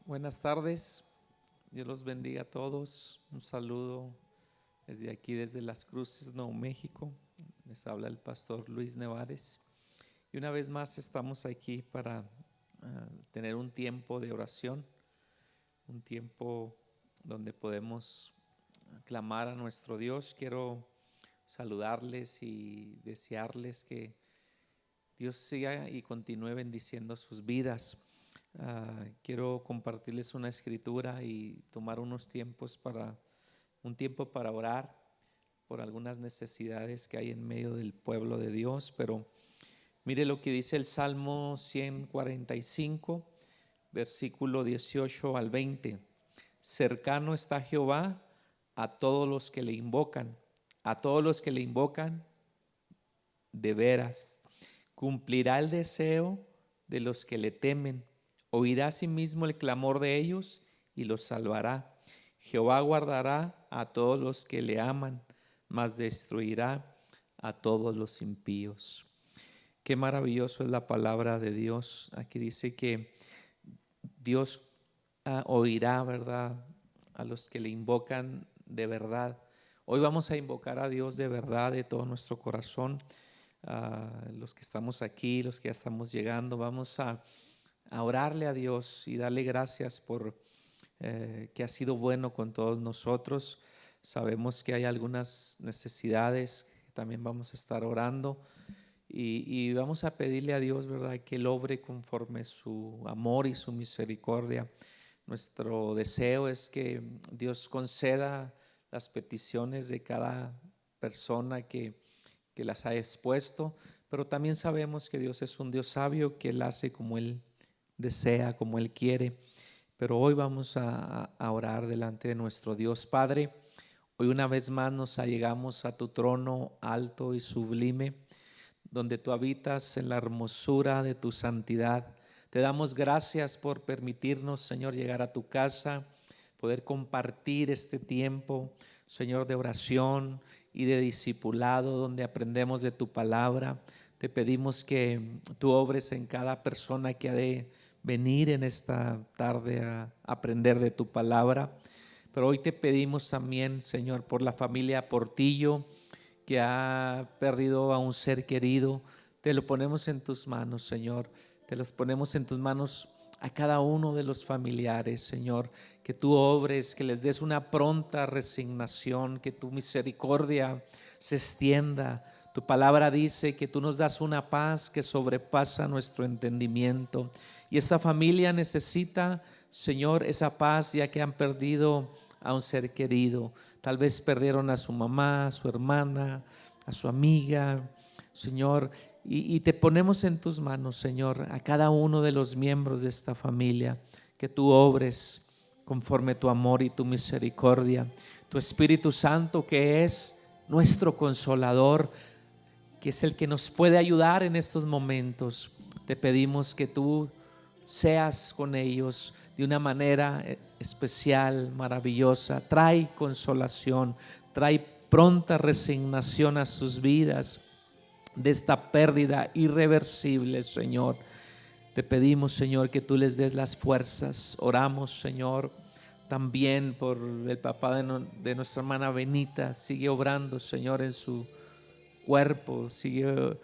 Buenas tardes, Dios los bendiga a todos. Un saludo desde aquí, desde Las Cruces, Nuevo México. Les habla el pastor Luis Nevares. Y una vez más estamos aquí para tener un tiempo de oración, un tiempo donde podemos clamar a nuestro Dios. Quiero saludarles y desearles que Dios siga y continúe bendiciendo sus vidas. Quiero compartirles una escritura y tomar un tiempo para orar por algunas necesidades que hay en medio del pueblo de Dios. Pero mire lo que dice el Salmo 145, versículo 18 al 20. Cercano está Jehová a todos los que le invocan, a todos los que le invocan de veras. Cumplirá el deseo de los que le temen. Oirá asimismo el clamor de ellos y los salvará. Jehová guardará a todos los que le aman, mas destruirá a todos los impíos. Qué maravilloso es la palabra de Dios. Aquí dice que Dios oirá, ¿verdad?, a los que le invocan de verdad. Hoy vamos a invocar a Dios de verdad, de todo nuestro corazón. Los que estamos aquí, los que ya estamos llegando, vamos a orarle a Dios y darle gracias por que ha sido bueno con todos nosotros. Sabemos que hay algunas necesidades que también vamos a estar orando y vamos a pedirle a Dios, ¿verdad?, que Él obre conforme su amor y su misericordia. Nuestro deseo es que Dios conceda las peticiones de cada persona que las ha expuesto, pero también sabemos que Dios es un Dios sabio, que Él hace como Él desea, como Él quiere. Pero hoy vamos a orar delante de nuestro Dios. Padre, hoy una vez más nos allegamos a tu trono alto y sublime, donde tú habitas en la hermosura de tu santidad. Te damos gracias por permitirnos, Señor, llegar a tu casa, poder compartir este tiempo, Señor, de oración y de discipulado, donde aprendemos de tu palabra. Te pedimos que tú obres en cada persona que ha de venir en esta tarde a aprender de tu palabra. Pero hoy te pedimos también, Señor, por la familia Portillo, que ha perdido a un ser querido. Te lo ponemos en tus manos, Señor. Te los ponemos en tus manos a cada uno de los familiares, Señor, que tú obres, que les des una pronta resignación, que tu misericordia se extienda. Tu palabra dice que tú nos das una paz que sobrepasa nuestro entendimiento, y esta familia necesita, Señor, esa paz, ya que han perdido a un ser querido. Tal vez perdieron a su mamá, a su hermana, a su amiga, Señor, y te ponemos en tus manos, Señor, a cada uno de los miembros de esta familia, que tú obres conforme tu amor y tu misericordia. Tu Espíritu Santo, que es nuestro consolador, que es el que nos puede ayudar en estos momentos, te pedimos que tú seas con ellos de una manera especial, maravillosa. Trae consolación, trae pronta resignación a sus vidas de esta pérdida irreversible, Señor. Te pedimos, Señor, que tú les des las fuerzas. Oramos, Señor, también por el papá de nuestra hermana Benita. Sigue obrando, Señor, en su cuerpo, sigue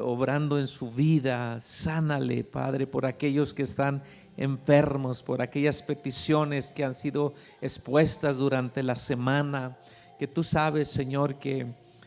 obrando en su vida. Sánale, Padre, por aquellos que están enfermos, por aquellas peticiones que han sido expuestas durante la semana, que tú sabes, Señor, que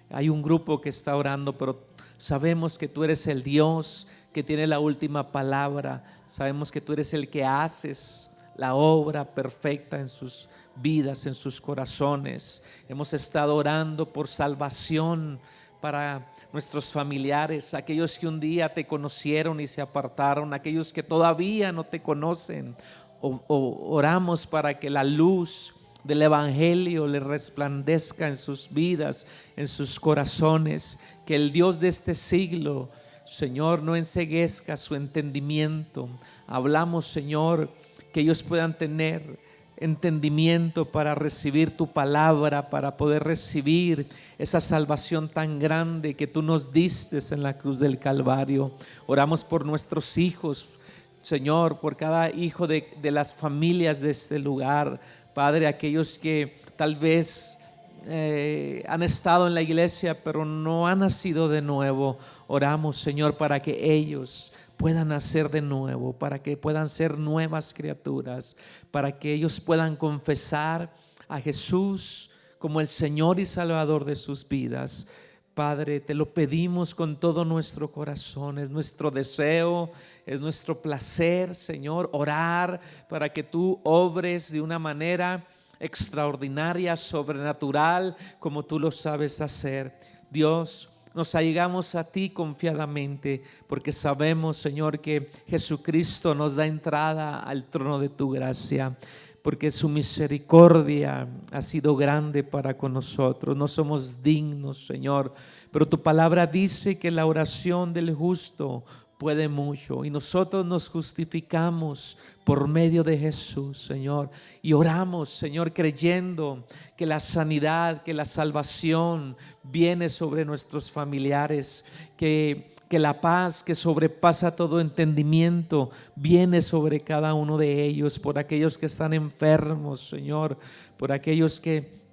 hay un grupo que está orando, pero sabemos que tú eres el Dios que tiene la última palabra. Sabemos que tú eres el que haces la obra perfecta en sus vidas, en sus corazones. Hemos estado orando por salvación para nuestros familiares, aquellos que un día te conocieron y se apartaron, aquellos que todavía no te conocen. Oramos para que la luz del Evangelio le resplandezca en sus vidas, en sus corazones. Que el Dios de este siglo, Señor, no enceguezca su entendimiento. Hablamos, Señor, que ellos puedan tener entendimiento para recibir tu palabra, para poder recibir esa salvación tan grande que tú nos diste en la cruz del Calvario. Oramos por nuestros hijos, Señor, por cada hijo de las familias de este lugar, Padre, aquellos que tal vez han estado en la iglesia pero no han nacido de nuevo. Oramos, Señor, para que ellos puedan nacer de nuevo, para que puedan ser nuevas criaturas, para que ellos puedan confesar a Jesús como el Señor y Salvador de sus vidas. Padre, te lo pedimos con todo nuestro corazón. Es nuestro deseo, es nuestro placer, Señor, orar para que tú obres de una manera extraordinaria, sobrenatural, como tú lo sabes hacer. Dios, nos allegamos a ti confiadamente, porque sabemos, Señor, que Jesucristo nos da entrada al trono de tu gracia, porque su misericordia ha sido grande para con nosotros. No somos dignos, Señor, pero tu palabra dice que la oración del justo puede mucho, y nosotros nos justificamos por medio de Jesús, Señor, y oramos, Señor, creyendo que la sanidad, que la salvación viene sobre nuestros familiares, que la paz que sobrepasa todo entendimiento viene sobre cada uno de ellos, por aquellos que están enfermos, Señor, por aquellos que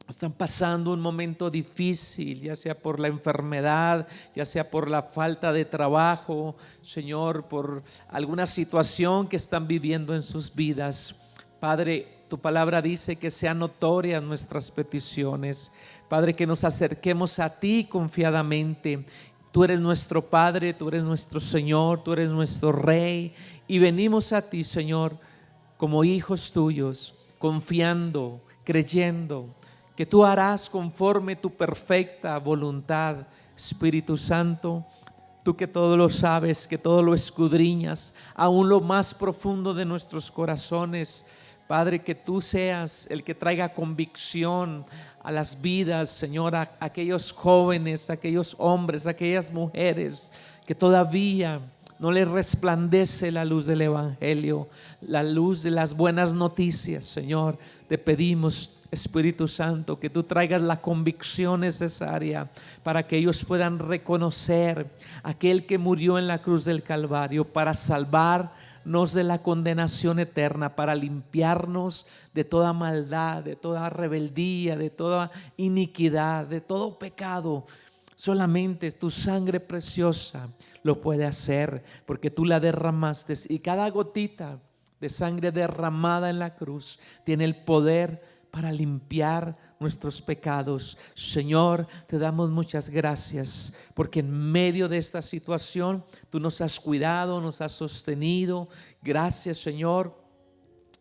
están pasando un momento difícil, ya sea por la enfermedad, ya sea por la falta de trabajo, Señor, por alguna situación que están viviendo en sus vidas. Padre, tu palabra dice que sean notorias nuestras peticiones. Padre, que nos acerquemos a ti confiadamente. Tú eres nuestro Padre, tú eres nuestro Señor, tú eres nuestro Rey, y venimos a ti, Señor, como hijos tuyos, confiando, creyendo que tú harás conforme tu perfecta voluntad. Espíritu Santo, tú que todo lo sabes, que todo lo escudriñas, aún lo más profundo de nuestros corazones, Padre, que tú seas el que traiga convicción a las vidas, Señor, a aquellos jóvenes, a aquellos hombres, a aquellas mujeres que todavía no les resplandece la luz del Evangelio, la luz de las buenas noticias. Señor, te pedimos, Espíritu Santo, que tú traigas la convicción necesaria para que ellos puedan reconocer aquel que murió en la cruz del Calvario para salvarnos de la condenación eterna, para limpiarnos de toda maldad, de toda rebeldía, de toda iniquidad, de todo pecado. Solamente tu sangre preciosa lo puede hacer, porque tú la derramaste, y cada gotita de sangre derramada en la cruz tiene el poder para limpiar nuestros pecados. Señor, te damos muchas gracias, porque en medio de esta situación tú nos has cuidado, nos has sostenido. Gracias, Señor,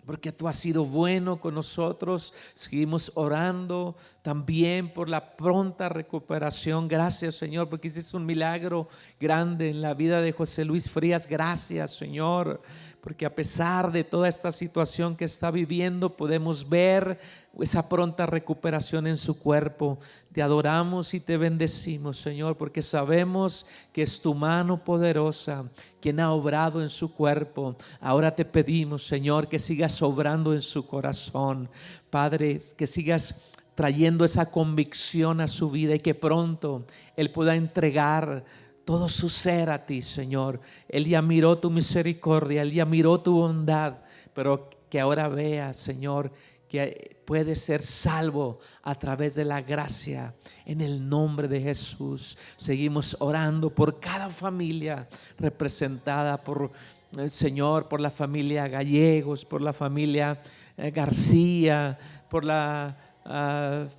porque tú has sido bueno con nosotros. Seguimos orando también por la pronta recuperación. Gracias, Señor, porque hiciste un milagro grande en la vida de José Luis Frías. Gracias, Señor, porque a pesar de toda esta situación que está viviendo, podemos ver esa pronta recuperación en su cuerpo. Te adoramos y te bendecimos, Señor, porque sabemos que es tu mano poderosa quien ha obrado en su cuerpo. Ahora te pedimos, Señor, que sigas obrando en su corazón. Padre, que sigas trayendo esa convicción a su vida, y que pronto Él pueda entregar todo su ser a ti, Señor. Él ya miró tu misericordia, Él ya miró tu bondad, pero que ahora vea, Señor, que puede ser salvo a través de la gracia. En el nombre de Jesús seguimos orando por cada familia representada por el Señor, por la familia Gallegos, por la familia García, por la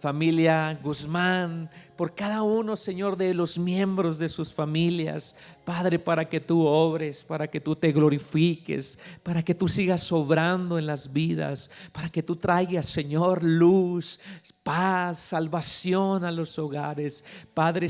familia Guzmán, por cada uno, Señor, de los miembros de sus familias, Padre, para que tú obres, para que tú te glorifiques, para que tú sigas obrando en las vidas, para que tú traigas, Señor, luz, paz, salvación a los hogares. Padre,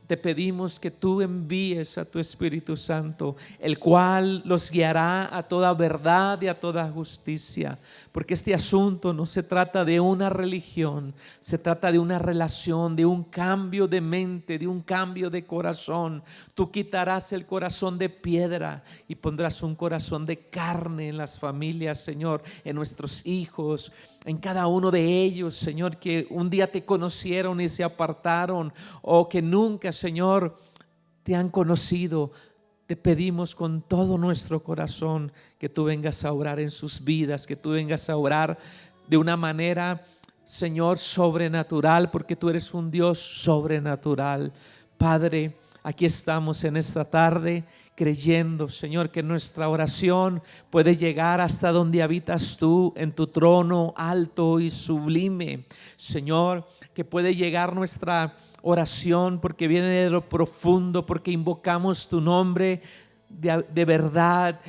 te pedimos que tú envíes a tu Espíritu Santo, el cual los guiará a toda verdad y a toda justicia, porque este asunto no se trata de una religión, se trata de una relación, de un cambio de mente, de un cambio de corazón. Tú quitarás el corazón de piedra y pondrás un corazón de carne en las familias, Señor, en nuestros hijos, en cada uno de ellos, Señor, que un día te conocieron y se apartaron, o que nunca, Señor, te han conocido. Te pedimos con todo nuestro corazón que tú vengas a obrar en sus vidas, que tú vengas a obrar de una manera, Señor, sobrenatural, porque tú eres un Dios sobrenatural. Padre, aquí estamos en esta tarde creyendo, Señor, que nuestra oración puede llegar hasta donde habitas tú, en tu trono alto y sublime. Señor, que puede llegar nuestra oración porque viene de lo profundo, porque invocamos tu nombre de verdad,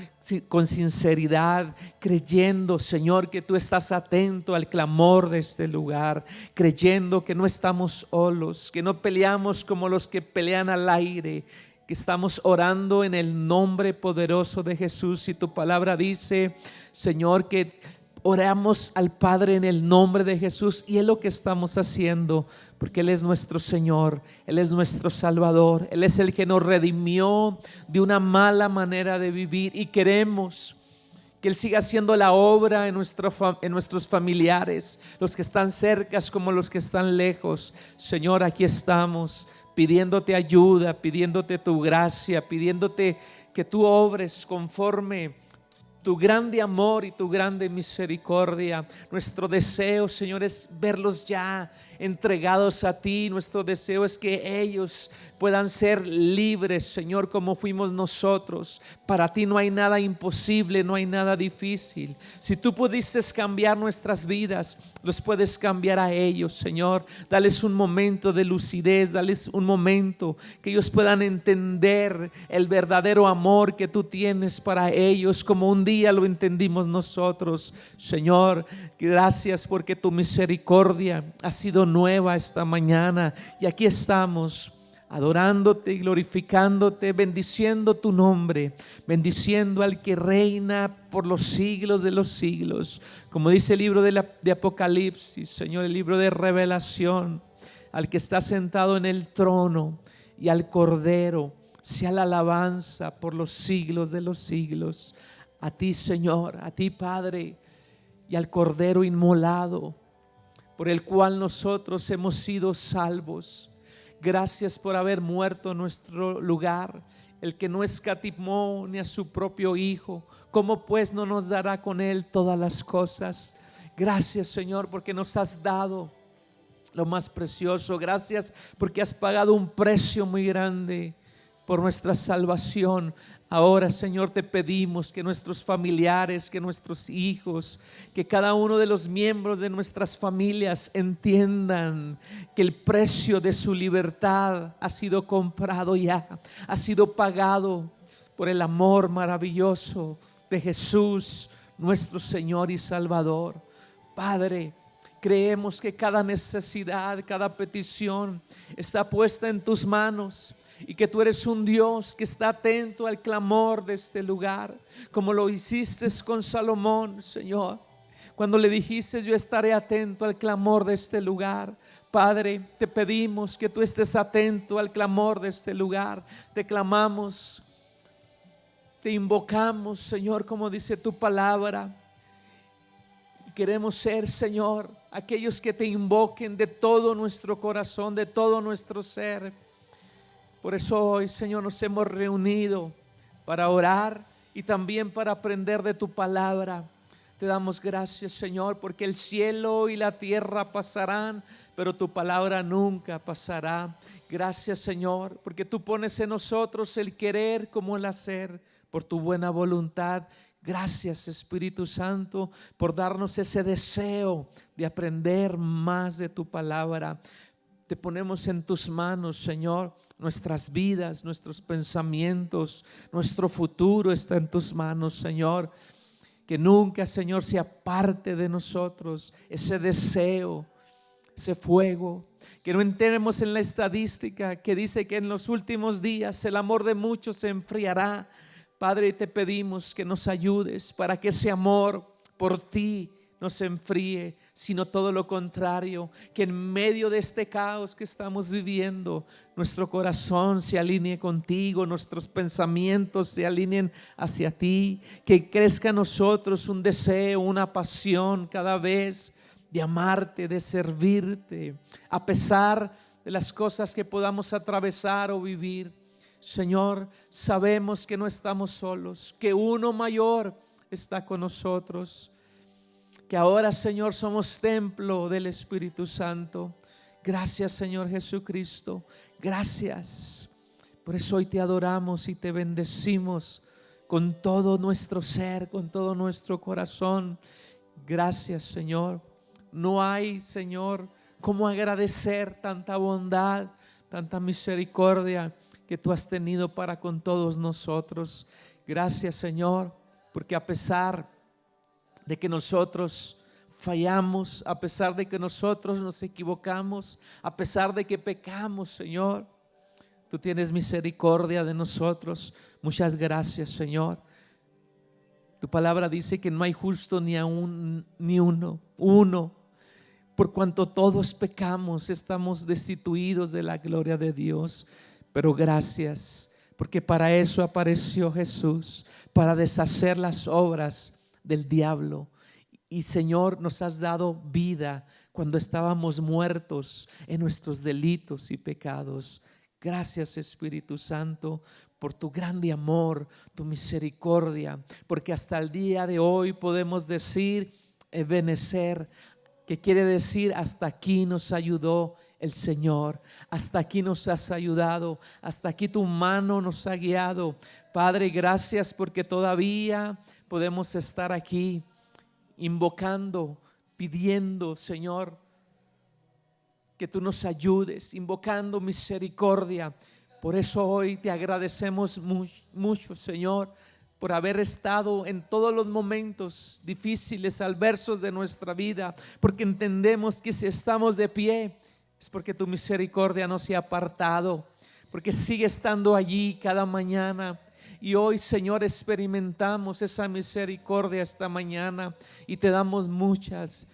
con sinceridad, creyendo, Señor, que tú estás atento al clamor de este lugar, creyendo que no estamos solos, que no peleamos como los que pelean al aire, que estamos orando en el nombre poderoso de Jesús. Y tu palabra dice, Señor, que oramos al Padre en el nombre de Jesús, y es lo que estamos haciendo, porque Él es nuestro Señor, Él es nuestro Salvador, Él es el que nos redimió de una mala manera de vivir, y queremos que Él siga haciendo la obra en nuestros familiares, los que están cercas como los que están lejos. Señor, aquí estamos pidiéndote ayuda, pidiéndote tu gracia, pidiéndote que tú obres conforme tu grande amor y tu grande misericordia. Nuestro deseo, Señor, es verlos ya entregados a ti. Nuestro deseo es que ellos puedan ser libres, Señor, como fuimos nosotros. Para ti no hay nada imposible, no hay nada difícil. Si tú pudiste cambiar nuestras vidas, los puedes cambiar a ellos, Señor. Dales un momento de lucidez, dales un momento que ellos puedan entender el verdadero amor que tú tienes para ellos, como un día lo entendimos nosotros. Señor, gracias porque tu misericordia ha sido nueva esta mañana, y aquí estamos adorándote y glorificándote, bendiciendo tu nombre, bendiciendo al que reina por los siglos de los siglos. Como dice el libro de Apocalipsis, Señor, el libro de Revelación, al que está sentado en el trono y al Cordero sea la alabanza por los siglos de los siglos. A ti, Señor, a ti, Padre, y al Cordero inmolado, por el cual nosotros hemos sido salvos. Gracias por haber muerto en nuestro lugar, el que no escatimó ni a su propio Hijo. ¿Cómo pues no nos dará con Él todas las cosas? Gracias, Señor, porque nos has dado lo más precioso. Gracias porque has pagado un precio muy grande por nuestra salvación. Ahora, Señor, te pedimos que nuestros familiares, que nuestros hijos, que cada uno de los miembros de nuestras familias entiendan que el precio de su libertad ha sido comprado ya, ha sido pagado por el amor maravilloso de Jesús, nuestro Señor y Salvador. Padre, creemos que cada necesidad, cada petición está puesta en tus manos, y que tú eres un Dios que está atento al clamor de este lugar, como lo hiciste con Salomón, Señor, cuando le dijiste: yo estaré atento al clamor de este lugar. Padre, te pedimos que tú estés atento al clamor de este lugar. Te clamamos, te invocamos, Señor, como dice tu palabra. Queremos ser, Señor, aquellos que te invoquen de todo nuestro corazón, de todo nuestro ser. Por eso hoy, Señor, nos hemos reunido para orar y también para aprender de tu palabra. Te damos gracias, Señor, porque el cielo y la tierra pasarán, pero tu palabra nunca pasará. Gracias, Señor, porque tú pones en nosotros el querer como el hacer por tu buena voluntad. Gracias, Espíritu Santo, por darnos ese deseo de aprender más de tu palabra. Te ponemos en tus manos, Señor, nuestras vidas, nuestros pensamientos, nuestro futuro está en tus manos, Señor. Que nunca, Señor, se aparte de nosotros ese deseo, ese fuego. Que no entremos en la estadística que dice que en los últimos días el amor de muchos se enfriará. Padre, te pedimos que nos ayudes para que ese amor por ti no se enfríe, sino todo lo contrario, que en medio de este caos que estamos viviendo, nuestro corazón se alinee contigo, nuestros pensamientos se alineen hacia ti, que crezca en nosotros un deseo, una pasión cada vez de amarte, de servirte, a pesar de las cosas que podamos atravesar o vivir. Señor, sabemos que no estamos solos, que uno mayor está con nosotros, que ahora, Señor, somos templo del Espíritu Santo. Gracias, Señor Jesucristo, gracias. Por eso hoy te adoramos y te bendecimos con todo nuestro ser, con todo nuestro corazón. Gracias, Señor. No hay, Señor, cómo agradecer tanta bondad, tanta misericordia que tú has tenido para con todos nosotros. Gracias, Señor, porque a pesar de que nosotros fallamos, a pesar de que nosotros nos equivocamos, a pesar de que pecamos, Señor, tú tienes misericordia de nosotros. Muchas gracias, Señor. Tu palabra dice que no hay justo ni uno. Por cuanto todos pecamos, estamos destituidos de la gloria de Dios. Pero gracias, porque para eso apareció Jesús, para deshacer las obras del diablo. Y Señor, nos has dado vida cuando estábamos muertos en nuestros delitos y pecados. Gracias, Espíritu Santo, por tu grande amor, tu misericordia, porque hasta el día de hoy podemos decir Ebenezer, que quiere decir hasta aquí nos ayudó el Señor, hasta aquí nos has ayudado, hasta aquí tu mano nos ha guiado. Padre, gracias porque todavía podemos estar aquí invocando, pidiendo, Señor, que tú nos ayudes, invocando misericordia. Por eso hoy te agradecemos mucho, Señor, por haber estado en todos los momentos difíciles, adversos de nuestra vida, porque entendemos que si estamos de pie es porque tu misericordia no se ha apartado, porque sigue estando allí cada mañana. Y hoy, Señor, experimentamos esa misericordia esta mañana y te damos muchas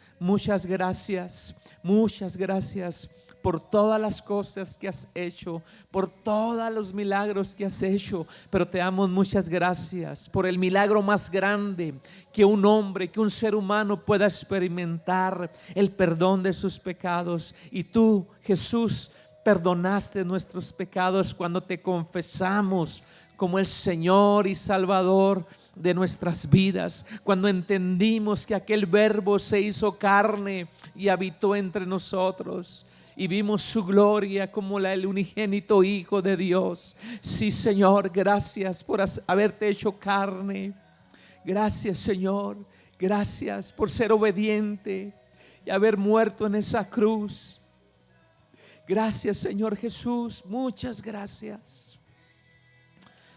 gracias, muchas gracias por todas las cosas que has hecho, por todos los milagros que has hecho. Pero te damos muchas gracias por el milagro más grande que un hombre, que un ser humano pueda experimentar, el perdón de sus pecados. Y tú, Jesús, perdonaste nuestros pecados cuando te confesamos como el Señor y Salvador de nuestras vidas, cuando entendimos que aquel verbo se hizo carne y habitó entre nosotros y vimos su gloria como el unigénito Hijo de Dios. Sí, Señor, gracias por haberte hecho carne. Gracias, Señor, gracias por ser obediente y haber muerto en esa cruz. Gracias, Señor Jesús, muchas gracias.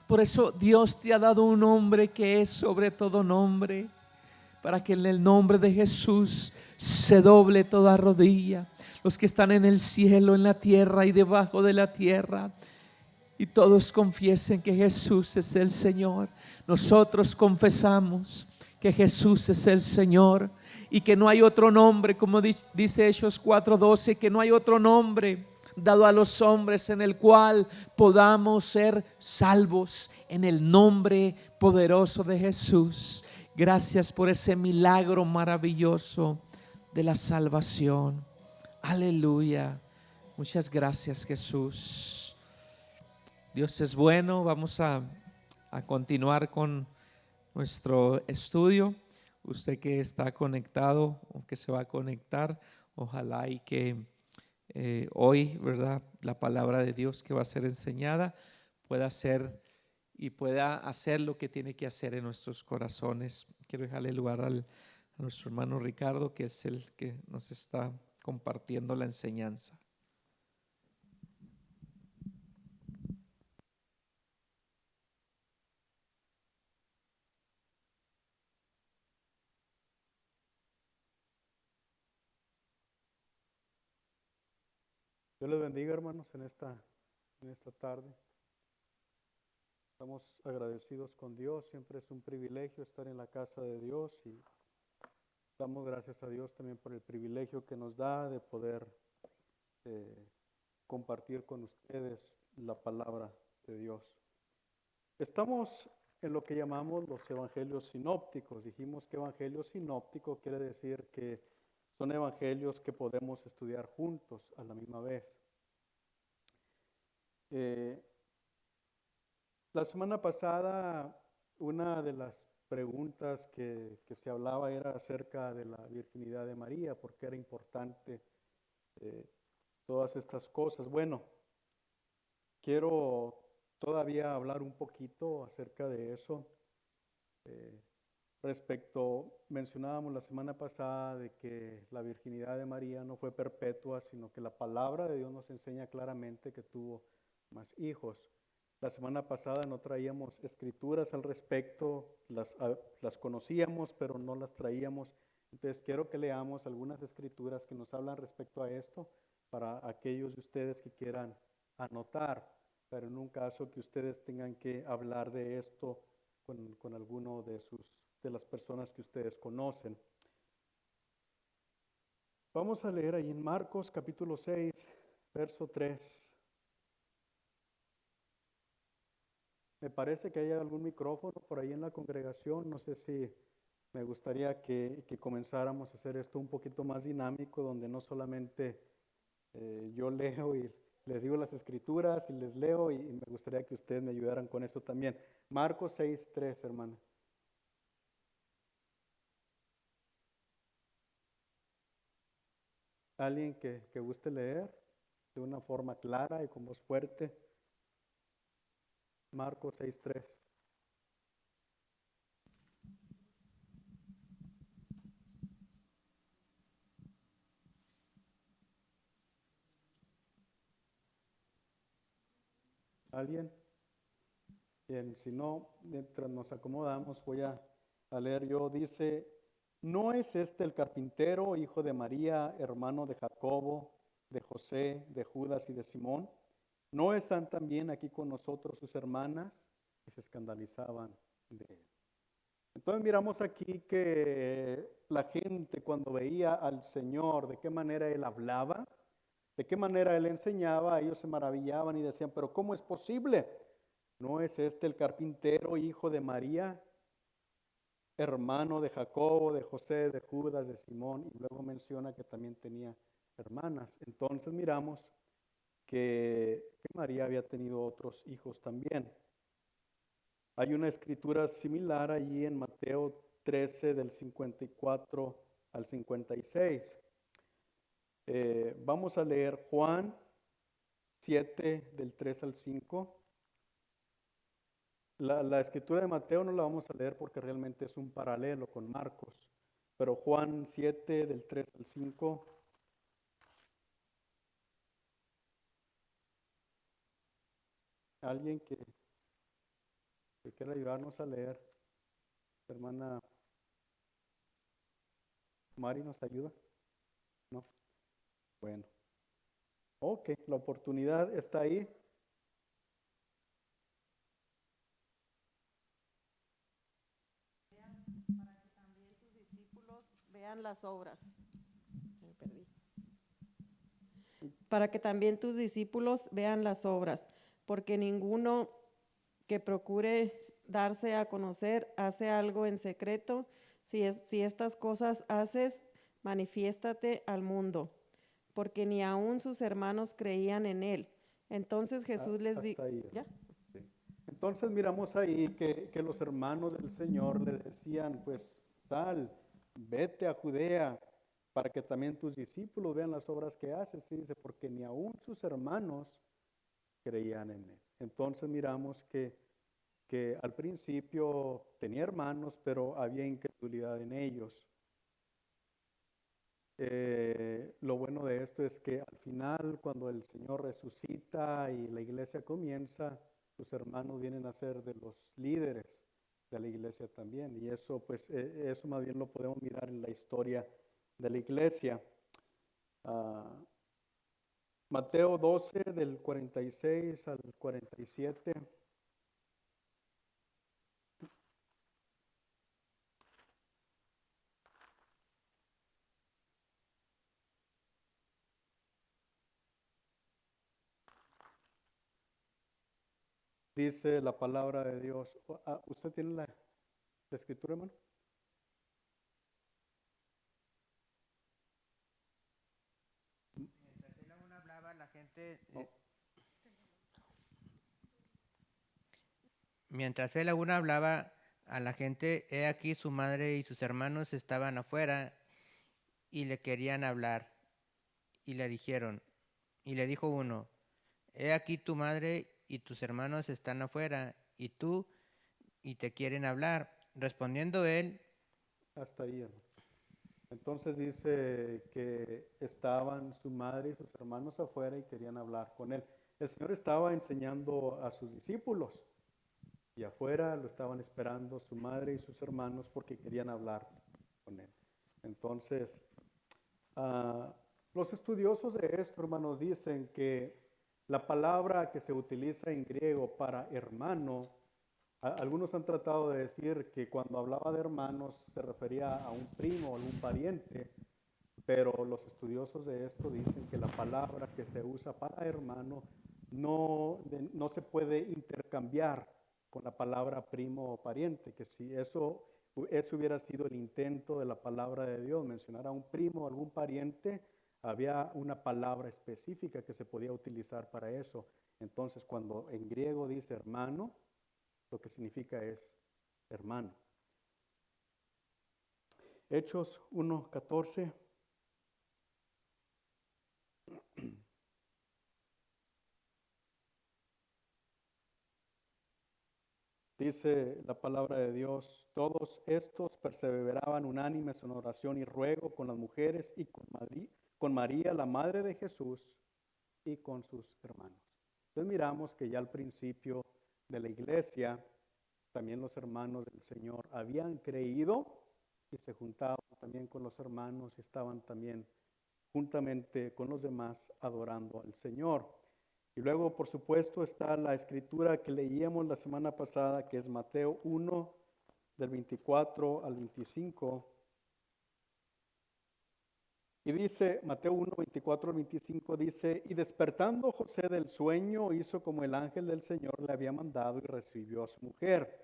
Por eso Dios te ha dado un nombre que es sobre todo nombre, para que en el nombre de Jesús se doble toda rodilla, los que están en el cielo, en la tierra y debajo de la tierra, y todos confiesen que Jesús es el Señor. Nosotros confesamos que Jesús es el Señor y que no hay otro nombre, como dice Hechos 4:12, que no hay otro nombre dado a los hombres en el cual podamos ser salvos, en el nombre poderoso de Jesús. Gracias por ese milagro maravilloso de la salvación. Aleluya. Muchas gracias, Jesús. Dios es bueno. Vamos a continuar con nuestro estudio. Usted que está conectado o que se va a conectar, ojalá y que hoy, ¿verdad?, la palabra de Dios que va a ser enseñada pueda ser y pueda hacer lo que tiene que hacer en nuestros corazones. Quiero dejarle lugar a nuestro hermano Ricardo, que es el que nos está compartiendo la enseñanza. Dios les bendiga, hermanos, en esta tarde. Estamos agradecidos con Dios. Siempre es un privilegio estar en la casa de Dios y damos gracias a Dios también por el privilegio que nos da de poder compartir con ustedes la palabra de Dios. Estamos en lo que llamamos los evangelios sinópticos. Dijimos que evangelio sinóptico quiere decir que son evangelios que podemos estudiar juntos a la misma vez. La semana pasada, una de las preguntas que se hablaba era acerca de la virginidad de María, porque era importante eh, todas estas cosas. Bueno, quiero todavía hablar un poquito acerca de eso. Eh, mencionábamos la semana pasada de que la virginidad de María no fue perpetua, sino que la palabra de Dios nos enseña claramente que tuvo más hijos. La semana pasada no traíamos escrituras al respecto, las conocíamos, pero no las traíamos. Entonces quiero que leamos algunas escrituras que nos hablan respecto a esto para aquellos de ustedes que quieran anotar, pero en un caso que ustedes tengan que hablar de esto con alguno de las personas que ustedes conocen. Vamos a leer ahí en Marcos capítulo 6, verso 3. Me parece que hay algún micrófono por ahí en la congregación. No sé si me gustaría que comenzáramos a hacer esto un poquito más dinámico, donde no solamente yo leo y les digo las escrituras y les leo, y me gustaría que ustedes me ayudaran con eso también. Marcos 6, 3, hermana. Alguien que guste leer de una forma clara y con voz fuerte. Marcos 6:3. ¿Alguien? Bien, si no, mientras nos acomodamos, voy a leer yo. Dice, ¿no es este el carpintero, hijo de María, hermano de Jacobo, de José, de Judas y de Simón? ¿No están también aquí con nosotros sus hermanas? Y se escandalizaban de él. Entonces miramos aquí que la gente cuando veía al Señor, de qué manera Él hablaba, de qué manera Él enseñaba, ellos se maravillaban y decían, pero ¿cómo es posible? ¿No es este el carpintero, hijo de María, hermano de Jacobo, de José, de Judas, de Simón? Y luego menciona que también tenía hermanas. Entonces miramos que María había tenido otros hijos también. Hay una escritura similar allí en Mateo 13 del 54 al 56. Vamos a leer Juan 7 del 3 al 5. La escritura de Mateo no la vamos a leer porque realmente es un paralelo con Marcos, pero Juan 7 del 3 al 5. Alguien que quiera ayudarnos a leer. Hermana Mari, ¿nos ayuda? No. Bueno. Ok, la oportunidad está ahí. Para que también tus discípulos vean las obras. Me perdí. Para que también tus discípulos vean las obras, porque ninguno que procure darse a conocer hace algo en secreto. Si estas cosas haces, manifiéstate al mundo, porque ni aun sus hermanos creían en él. Entonces Jesús les dijo, Hasta ahí. ¿ya? Sí. Entonces miramos ahí que los hermanos del Señor le decían, pues sal, vete a Judea, para que también tus discípulos vean las obras que haces. Y dice, porque ni aun sus hermanos creían en él. Entonces miramos que al principio tenía hermanos, pero había incredulidad en ellos. Lo bueno de esto es que al final, cuando el Señor resucita y la iglesia comienza, sus hermanos vienen a ser de los líderes de la iglesia también. Y eso, pues, eso más bien lo podemos mirar en la historia de la iglesia. Mateo 12, del 46 al 47. Dice la palabra de Dios. ¿Usted tiene la escritura, hermano? Mientras él aún hablaba, la gente Oh. Mientras él aún hablaba a la gente, he aquí su madre y sus hermanos estaban afuera y le querían hablar. Y le dijo uno, he aquí tu madre y tus hermanos están afuera, y te quieren hablar. Respondiendo él, Hasta ahí, hermanos. Entonces dice que estaban su madre y sus hermanos afuera y querían hablar con él. El Señor estaba enseñando a sus discípulos y afuera lo estaban esperando su madre y sus hermanos porque querían hablar con él. Entonces, los estudiosos de esto, hermanos, dicen que la palabra que se utiliza en griego para hermano, algunos han tratado de decir que cuando hablaba de hermanos se refería a un primo o algún pariente, pero los estudiosos de esto dicen que la palabra que se usa para hermano no se puede intercambiar con la palabra primo o pariente, que si eso hubiera sido el intento de la palabra de Dios, mencionar a un primo o algún pariente, había una palabra específica que se podía utilizar para eso. Entonces, cuando en griego dice hermano, lo que significa es hermano. Hechos 1:14. Dice la palabra de Dios, todos estos perseveraban unánimes en oración y ruego con las mujeres y con María, la madre de Jesús, y con sus hermanos. Entonces miramos que ya al principio de la iglesia, también los hermanos del Señor habían creído y se juntaban también con los hermanos y estaban también juntamente con los demás adorando al Señor. Y luego, por supuesto, está la escritura que leíamos la semana pasada, que es Mateo 1, del 24 al 25. Y dice, Mateo 1, 24 al 25, dice, y despertando José del sueño, hizo como el ángel del Señor le había mandado y recibió a su mujer.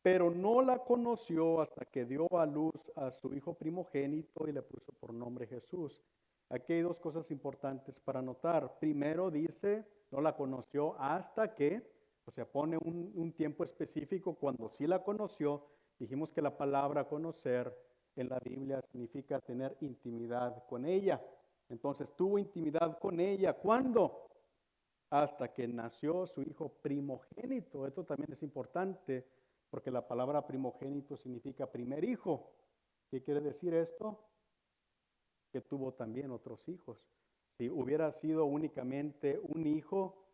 Pero no la conoció hasta que dio a luz a su hijo primogénito y le puso por nombre Jesús. Aquí hay dos cosas importantes para notar. Primero dice, no la conoció hasta que, o sea, pone un tiempo específico cuando sí la conoció. Dijimos que la palabra conocer en la Biblia significa tener intimidad con ella. Entonces tuvo intimidad con ella. ¿Cuándo? Hasta que nació su hijo primogénito. Esto también es importante porque la palabra primogénito significa primer hijo. ¿Qué quiere decir esto? Que tuvo también otros hijos. Si hubiera sido únicamente un hijo,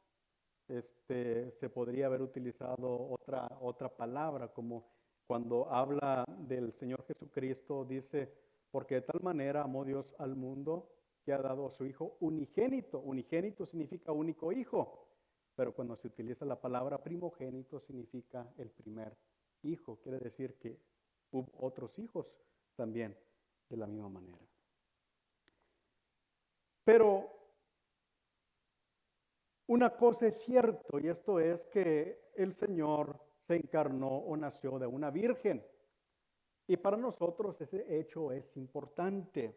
se podría haber utilizado otra palabra, como cuando habla del Señor Jesucristo, dice, porque de tal manera amó Dios al mundo que ha dado a su hijo unigénito. Unigénito significa único hijo, pero cuando se utiliza la palabra primogénito significa el primer hijo. Quiere decir que hubo otros hijos también de la misma manera. Pero una cosa es cierto, y esto es que el Señor se encarnó o nació de una virgen. Y para nosotros ese hecho es importante.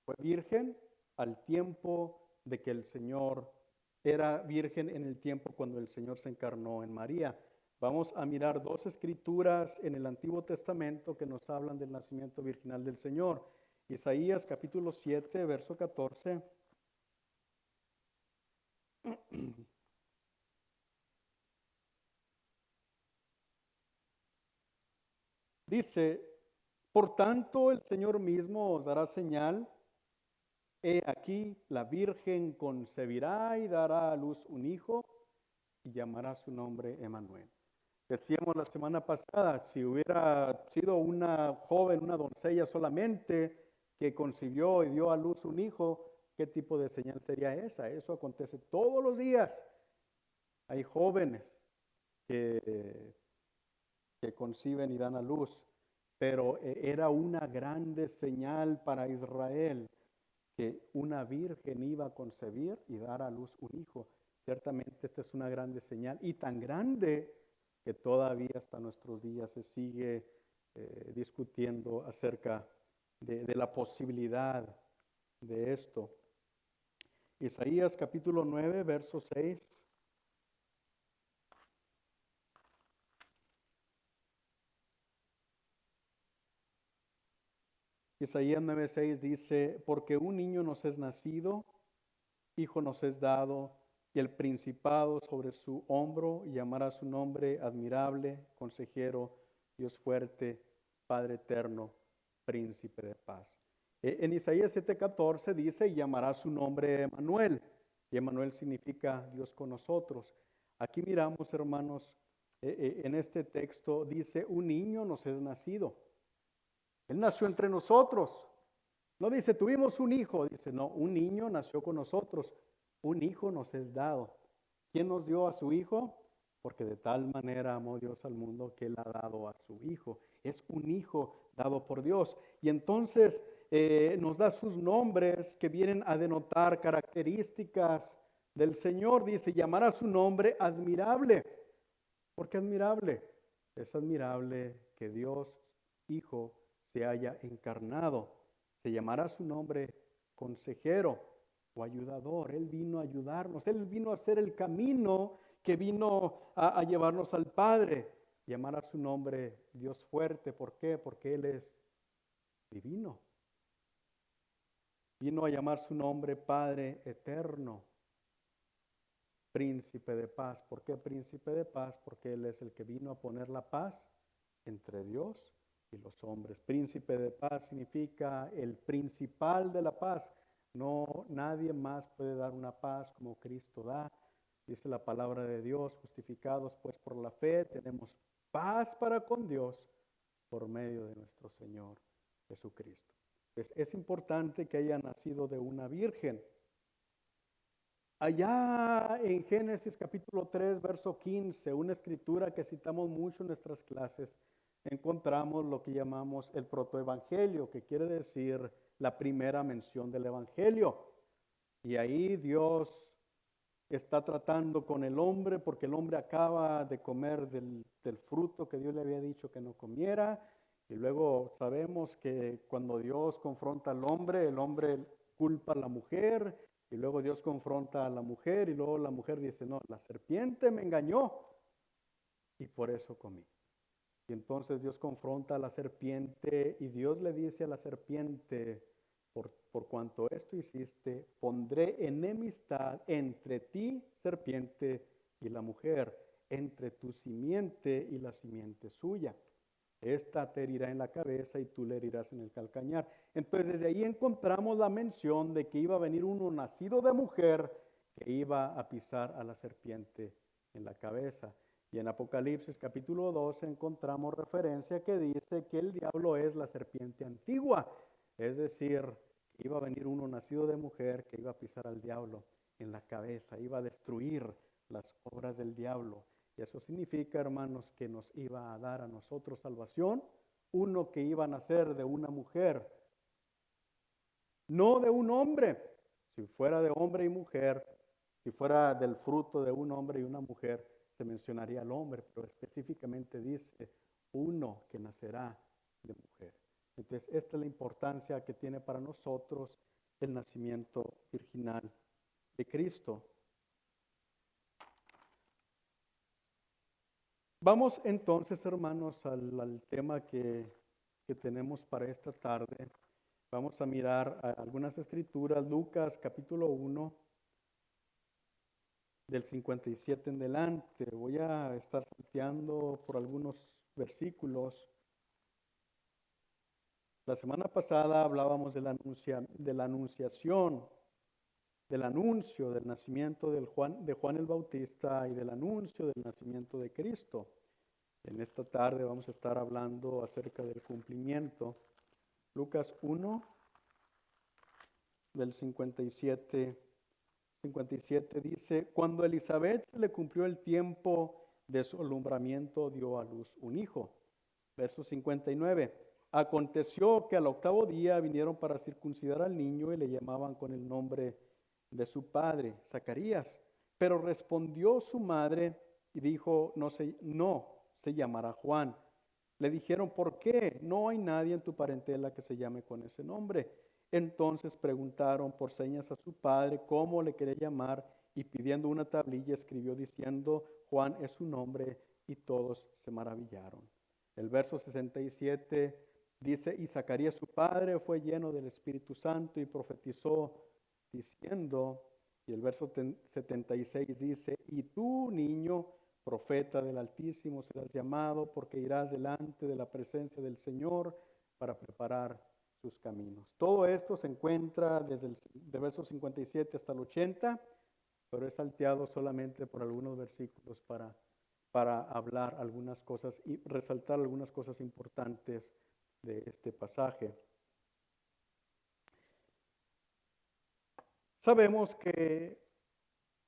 Fue virgen al tiempo de que el Señor era virgen, en el tiempo cuando el Señor se encarnó en María. Vamos a mirar dos escrituras en el Antiguo Testamento que nos hablan del nacimiento virginal del Señor. Isaías capítulo 7, verso 14. Dice, por tanto el Señor mismo os dará señal. He aquí, la Virgen concebirá y dará a luz un hijo y llamará su nombre Emmanuel. Decíamos la semana pasada, si hubiera sido una joven, una doncella solamente que concibió y dio a luz un hijo, ¿qué tipo de señal sería esa? Eso acontece todos los días. Hay jóvenes que conciben y dan a luz, pero era una grande señal para Israel que una virgen iba a concebir y dar a luz un hijo. Ciertamente esta es una grande señal y tan grande que todavía hasta nuestros días se sigue discutiendo acerca de la posibilidad de esto. Isaías capítulo 9, verso 6. Isaías 9:6 dice, porque un niño nos es nacido, hijo nos es dado, y el principado sobre su hombro, y llamará su nombre admirable, consejero, Dios fuerte, Padre eterno, príncipe de paz. En Isaías 7:14 dice, y llamará su nombre Emmanuel, y Emmanuel significa Dios con nosotros. Aquí miramos, hermanos, en este texto dice, un niño nos es nacido. Él nació entre nosotros. No dice, tuvimos un hijo. Dice, no, un niño nació con nosotros. Un hijo nos es dado. ¿Quién nos dio a su hijo? Porque de tal manera amó Dios al mundo que Él ha dado a su hijo. Es un hijo dado por Dios. Y entonces nos da sus nombres que vienen a denotar características del Señor. Dice, llamará su nombre admirable. ¿Por qué admirable? Es admirable que Dios, Hijo, se haya encarnado. Se llamará su nombre consejero o ayudador. Él vino a ayudarnos. Él vino a hacer el camino que vino a llevarnos al Padre. Llamará su nombre Dios fuerte. ¿Por qué? Porque Él es divino. Vino a llamar su nombre Padre eterno. Príncipe de paz. ¿Por qué príncipe de paz? Porque Él es el que vino a poner la paz entre Dios y los hombres. Príncipe de paz significa el principal de la paz. No, nadie más puede dar una paz como Cristo da. Dice la palabra de Dios, justificados pues por la fe, tenemos paz para con Dios por medio de nuestro Señor Jesucristo. Pues es importante que haya nacido de una virgen. Allá en Génesis capítulo 3, verso 15, una escritura que citamos mucho en nuestras clases, encontramos lo que llamamos el protoevangelio, que quiere decir la primera mención del evangelio. Y ahí Dios está tratando con el hombre porque el hombre acaba de comer del fruto que Dios le había dicho que no comiera. Y luego sabemos que cuando Dios confronta al hombre, el hombre culpa a la mujer. Y luego Dios confronta a la mujer y luego la mujer dice, no, la serpiente me engañó y por eso comí. Y entonces Dios confronta a la serpiente y Dios le dice a la serpiente, por cuanto esto hiciste, pondré enemistad entre ti, serpiente, y la mujer, entre tu simiente y la simiente suya. Esta te herirá en la cabeza y tú le herirás en el calcañar. Entonces desde ahí encontramos la mención de que iba a venir uno nacido de mujer que iba a pisar a la serpiente en la cabeza. Y en Apocalipsis capítulo 12 encontramos referencia que dice que el diablo es la serpiente antigua. Es decir, que iba a venir uno nacido de mujer que iba a pisar al diablo en la cabeza, iba a destruir las obras del diablo. Y eso significa, hermanos, que nos iba a dar a nosotros salvación, uno que iba a nacer de una mujer, no de un hombre. Si fuera de hombre y mujer, si fuera del fruto de un hombre y una mujer, se mencionaría al hombre, pero específicamente dice uno que nacerá de mujer. Entonces, esta es la importancia que tiene para nosotros el nacimiento virginal de Cristo. Vamos entonces, hermanos, al tema que tenemos para esta tarde. Vamos a mirar algunas escrituras. Lucas capítulo 1, del 57 en adelante. Voy a estar salteando por algunos versículos. La semana pasada hablábamos de la anunciación, del anuncio del nacimiento de Juan el Bautista y del anuncio del nacimiento de Cristo. En esta tarde vamos a estar hablando acerca del cumplimiento. Lucas 1, del 57 dice, cuando Elizabeth le cumplió el tiempo de su alumbramiento, dio a luz un hijo. Verso 59, aconteció que al octavo día vinieron para circuncidar al niño y le llamaban con el nombre de su padre, Zacarías. Pero respondió su madre y dijo, no se llamará Juan. Le dijeron, ¿por qué? No hay nadie en tu parentela que se llame con ese nombre. Entonces preguntaron por señas a su padre cómo le quería llamar y pidiendo una tablilla escribió diciendo, Juan es su nombre, y todos se maravillaron. El verso 67 Dice, y Zacarías su padre fue lleno del Espíritu Santo y profetizó diciendo, y el verso 76 dice, y tú, niño, profeta del Altísimo, serás llamado porque irás delante de la presencia del Señor para preparar sus caminos. Todo esto se encuentra desde el de verso 57 hasta el 80, pero es salteado solamente por algunos versículos para hablar algunas cosas y resaltar algunas cosas importantes de este pasaje. Sabemos que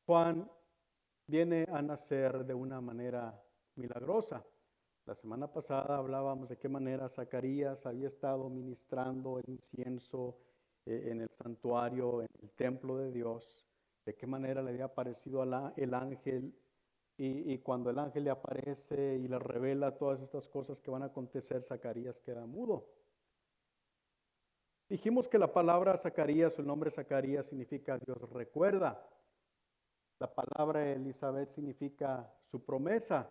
Juan viene a nacer de una manera milagrosa. La semana pasada hablábamos de qué manera Zacarías había estado ministrando el incienso en el santuario, en el templo de Dios, de qué manera le había aparecido el ángel y cuando el ángel le aparece y le revela todas estas cosas que van a acontecer, Zacarías queda mudo. Dijimos que la palabra Zacarías, o el nombre Zacarías significa Dios recuerda. La palabra Elizabeth significa su promesa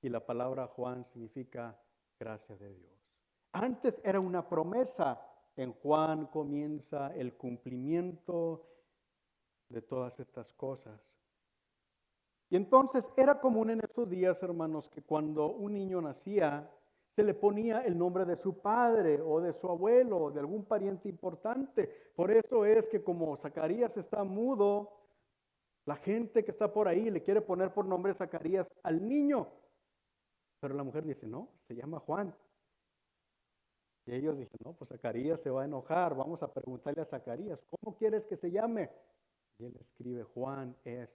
y la palabra Juan significa gracia de Dios. Antes era una promesa, en Juan comienza el cumplimiento de todas estas cosas. Y entonces era común en estos días, hermanos, que cuando un niño nacía, se le ponía el nombre de su padre o de su abuelo o de algún pariente importante. Por eso es que como Zacarías está mudo, la gente que está por ahí le quiere poner por nombre Zacarías al niño. Pero la mujer dice, no, se llama Juan. Y ellos dicen, no, pues Zacarías se va a enojar, vamos a preguntarle a Zacarías, ¿cómo quieres que se llame? Y él escribe, Juan es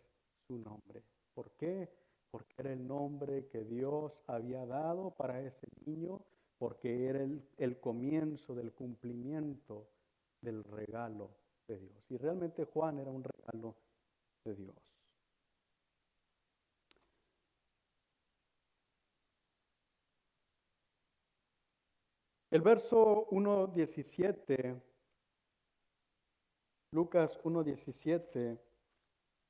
su nombre. ¿Por qué? Porque era el nombre que Dios había dado para ese niño, porque era el comienzo del cumplimiento del regalo de Dios. Y realmente Juan era un regalo de Dios. El verso 1:17, Lucas 1:17,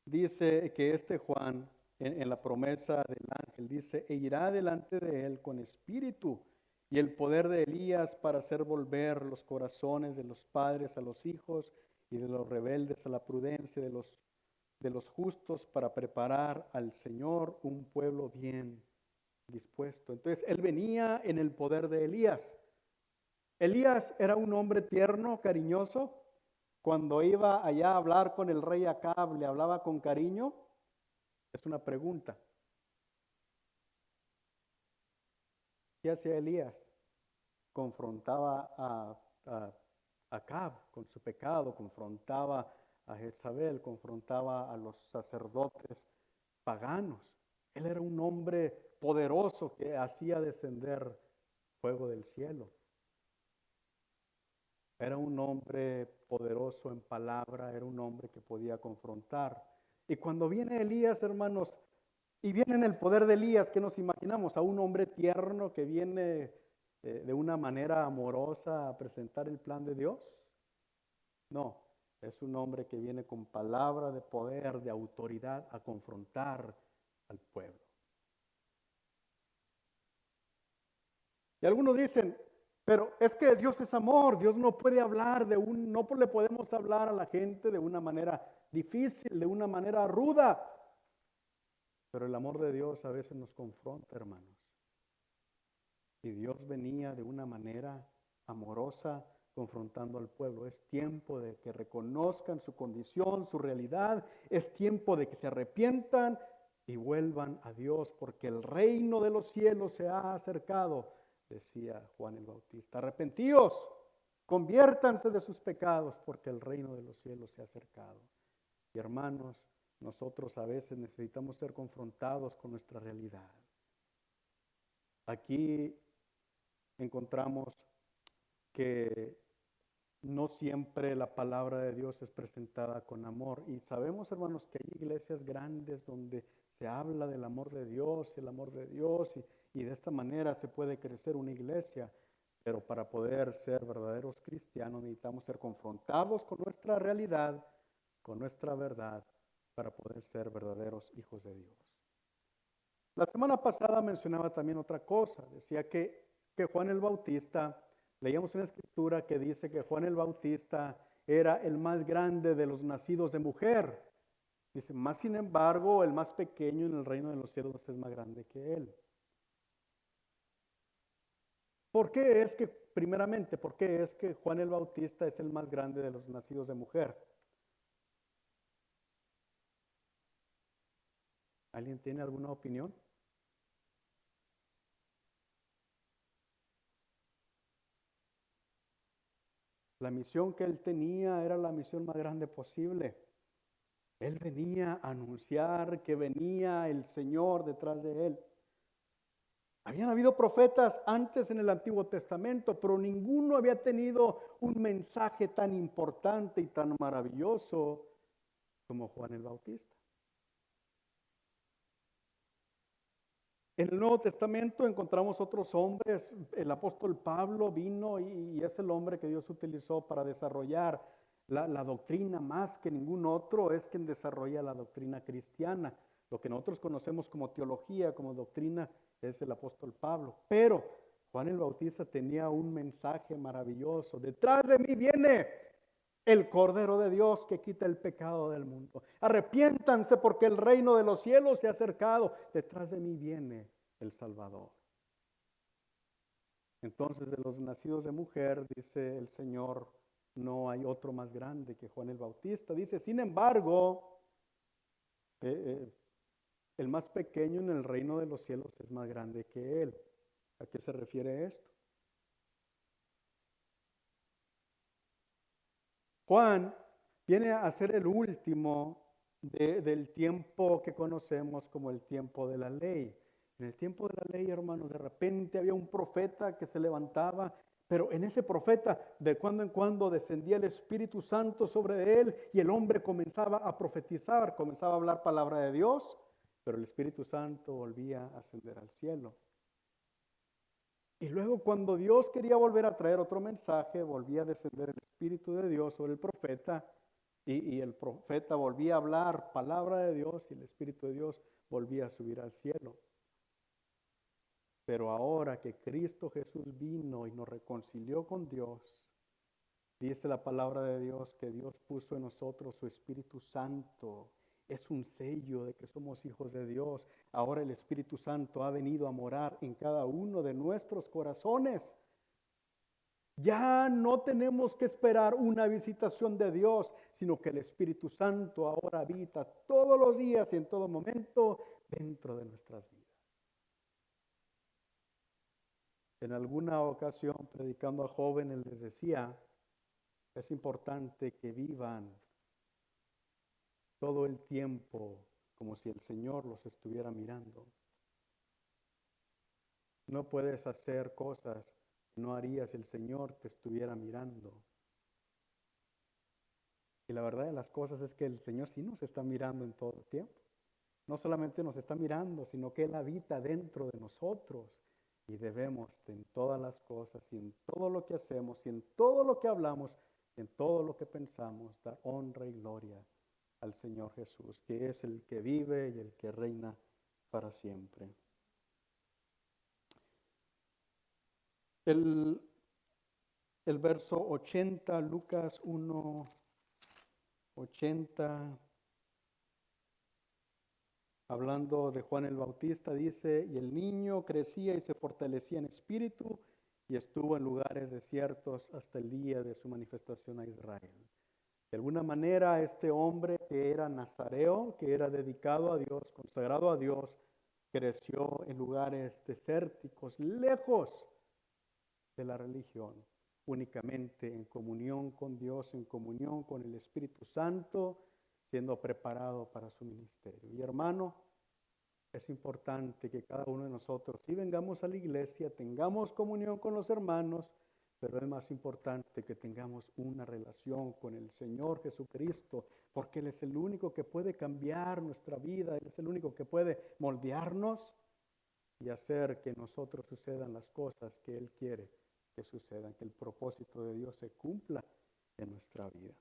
dice que este Juan, en la promesa del ángel, dice, e irá delante de él con espíritu y el poder de Elías para hacer volver los corazones de los padres a los hijos y de los rebeldes a la prudencia de los justos para preparar al Señor un pueblo bien dispuesto. Entonces, él venía en el poder de Elías. Elías era un hombre tierno, cariñoso. Cuando iba allá a hablar con el rey Acab, ¿le hablaba con cariño? Es una pregunta. ¿Qué hacía Elías? Confrontaba a Acab con su pecado, confrontaba a Jezabel, confrontaba a los sacerdotes paganos. Él era un hombre poderoso que hacía descender fuego del cielo. Era un hombre poderoso en palabra, era un hombre que podía confrontar. Y cuando viene Elías, hermanos, y viene en el poder de Elías, ¿qué nos imaginamos? A un hombre tierno que viene de una manera amorosa a presentar el plan de Dios. No, es un hombre que viene con palabra de poder, de autoridad, a confrontar al pueblo. Y algunos dicen, pero es que Dios es amor, Dios no puede hablar no le podemos hablar a la gente de una manera difícil, de una manera ruda. Pero el amor de Dios a veces nos confronta, hermanos. Y Dios venía de una manera amorosa confrontando al pueblo. Es tiempo de que reconozcan su condición, su realidad. Es tiempo de que se arrepientan y vuelvan a Dios, porque el reino de los cielos se ha acercado, decía Juan el Bautista. Arrepentíos, conviértanse de sus pecados, porque el reino de los cielos se ha acercado. Y hermanos, nosotros a veces necesitamos ser confrontados con nuestra realidad. Aquí encontramos que no siempre la palabra de Dios es presentada con amor. Y sabemos, hermanos, que hay iglesias grandes donde se habla del amor de Dios, y de esta manera se puede crecer una iglesia. Pero para poder ser verdaderos cristianos necesitamos ser confrontados con nuestra realidad, con nuestra verdad, para poder ser verdaderos hijos de Dios. La semana pasada mencionaba también otra cosa. Decía que Juan el Bautista Leíamos una escritura que dice que Juan el Bautista era el más grande de los nacidos de mujer. Dice, más sin embargo, el más pequeño en el reino de los cielos es más grande que él. ¿Por qué es que, primeramente, por qué es que Juan el Bautista es el más grande de los nacidos de mujer? ¿Alguien tiene alguna opinión? La misión que él tenía era la misión más grande posible. Él venía a anunciar que venía el Señor detrás de él. Habían habido profetas antes en el Antiguo Testamento, pero ninguno había tenido un mensaje tan importante y tan maravilloso como Juan el Bautista. En el Nuevo Testamento encontramos otros hombres. El apóstol Pablo vino y es el hombre que Dios utilizó para desarrollar la doctrina más que ningún otro. Es quien desarrolla la doctrina cristiana. Lo que nosotros conocemos como teología, como doctrina, es el apóstol Pablo. Pero Juan el Bautista tenía un mensaje maravilloso. Detrás de mí viene el Cordero de Dios que quita el pecado del mundo. Arrepiéntanse porque el reino de los cielos se ha acercado. Detrás de mí viene el Salvador. Entonces, de los nacidos de mujer, dice el Señor, no hay otro más grande que Juan el Bautista. Dice, sin embargo, el más pequeño en el reino de los cielos es más grande que él. ¿A qué se refiere esto? Juan viene a ser el último del tiempo que conocemos como el tiempo de la ley. En el tiempo de la ley, hermanos, de repente había un profeta que se levantaba, pero en ese profeta de cuando en cuando descendía el Espíritu Santo sobre él y el hombre comenzaba a profetizar, comenzaba a hablar palabra de Dios, pero el Espíritu Santo volvía a ascender al cielo. Y luego cuando Dios quería volver a traer otro mensaje, volvía a descender el Espíritu de Dios sobre el profeta y el profeta volvía a hablar palabra de Dios y el Espíritu de Dios volvía a subir al cielo. Pero ahora que Cristo Jesús vino y nos reconcilió con Dios, dice la palabra de Dios que Dios puso en nosotros su Espíritu Santo. Es un sello de que somos hijos de Dios. Ahora el Espíritu Santo ha venido a morar en cada uno de nuestros corazones. Ya no tenemos que esperar una visitación de Dios, sino que el Espíritu Santo ahora habita todos los días y en todo momento dentro de nuestras vidas. En alguna ocasión, predicando a jóvenes, les decía, es importante que vivan todo el tiempo como si el Señor los estuviera mirando. No puedes hacer cosas que no harías si el Señor te estuviera mirando. Y la verdad de las cosas es que el Señor sí nos está mirando en todo el tiempo. No solamente nos está mirando, sino que Él habita dentro de nosotros. Y debemos en todas las cosas y en todo lo que hacemos y en todo lo que hablamos y en todo lo que pensamos, dar honra y gloria al Señor Jesús, que es el que vive y el que reina para siempre. El verso 80, Lucas 1, 80, hablando de Juan el Bautista, dice, y el niño crecía y se fortalecía en espíritu y estuvo en lugares desiertos hasta el día de su manifestación a Israel. De alguna manera, este hombre que era nazareo, que era dedicado a Dios, consagrado a Dios, creció en lugares desérticos, lejos de la religión, únicamente en comunión con Dios, en comunión con el Espíritu Santo, siendo preparado para su ministerio. Y hermano, es importante que cada uno de nosotros, si vengamos a la iglesia, tengamos comunión con los hermanos, pero es más importante que tengamos una relación con el Señor Jesucristo, porque Él es el único que puede cambiar nuestra vida, Él es el único que puede moldearnos y hacer que nosotros sucedan las cosas que Él quiere que sucedan, que el propósito de Dios se cumpla en nuestra vida.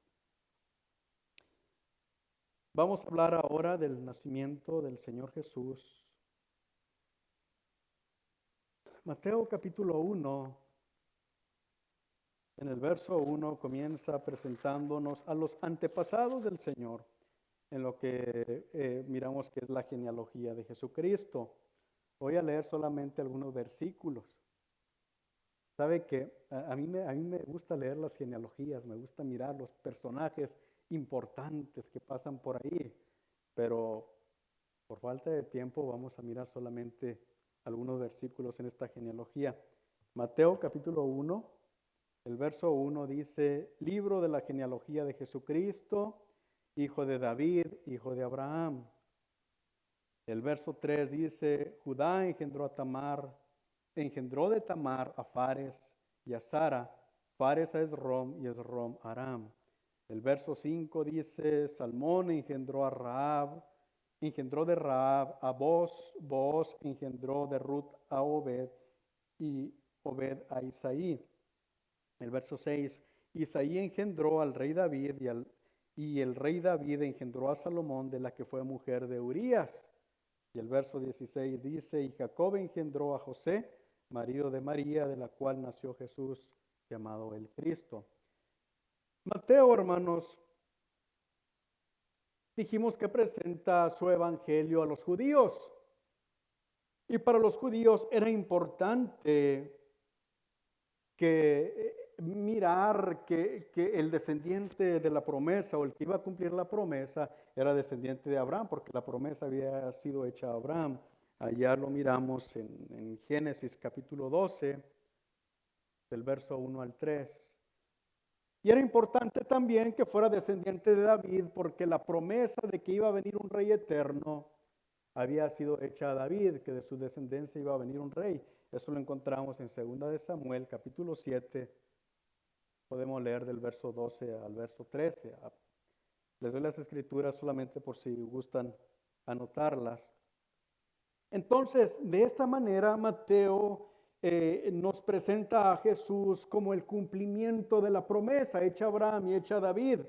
Vamos a hablar ahora del nacimiento del Señor Jesús. Mateo capítulo 1 En el verso 1 comienza presentándonos a los antepasados del Señor, en lo que miramos que es la genealogía de Jesucristo. Voy a leer solamente algunos versículos. Sabe que a mí me gusta leer las genealogías, me gusta mirar los personajes importantes que pasan por ahí, pero por falta de tiempo vamos a mirar solamente algunos versículos en esta genealogía. Mateo capítulo 1, el verso 1 dice, libro de la genealogía de Jesucristo, hijo de David, hijo de Abraham. El verso 3 dice, Judá engendró de Tamar a Fares y a Sara, Fares a Esrom y Esrom a Aram. El verso 5 dice, Salmón engendró a Rahab, engendró de Rahab a Boaz engendró de Ruth a Obed y Obed a Isaí. El verso 6, Isaí engendró al rey David y el rey David engendró a Salomón de la que fue mujer de Urías. Y el verso 16 dice, y Jacob engendró a José, marido de María, de la cual nació Jesús, llamado el Cristo. Mateo, hermanos, dijimos que presenta su evangelio a los judíos. Y para los judíos era importante mirar que el descendiente de la promesa o el que iba a cumplir la promesa era descendiente de Abraham, porque la promesa había sido hecha a Abraham. Allá lo miramos en Génesis capítulo 12, del verso 1 al 3. Y era importante también que fuera descendiente de David, porque la promesa de que iba a venir un rey eterno había sido hecha a David, que de su descendencia iba a venir un rey. Eso lo encontramos en 2 de Samuel, capítulo 7. Podemos leer del verso 12 al verso 13. Les doy las escrituras solamente por si gustan anotarlas. Entonces, de esta manera, Mateo nos presenta a Jesús como el cumplimiento de la promesa hecha a Abraham y hecha a David.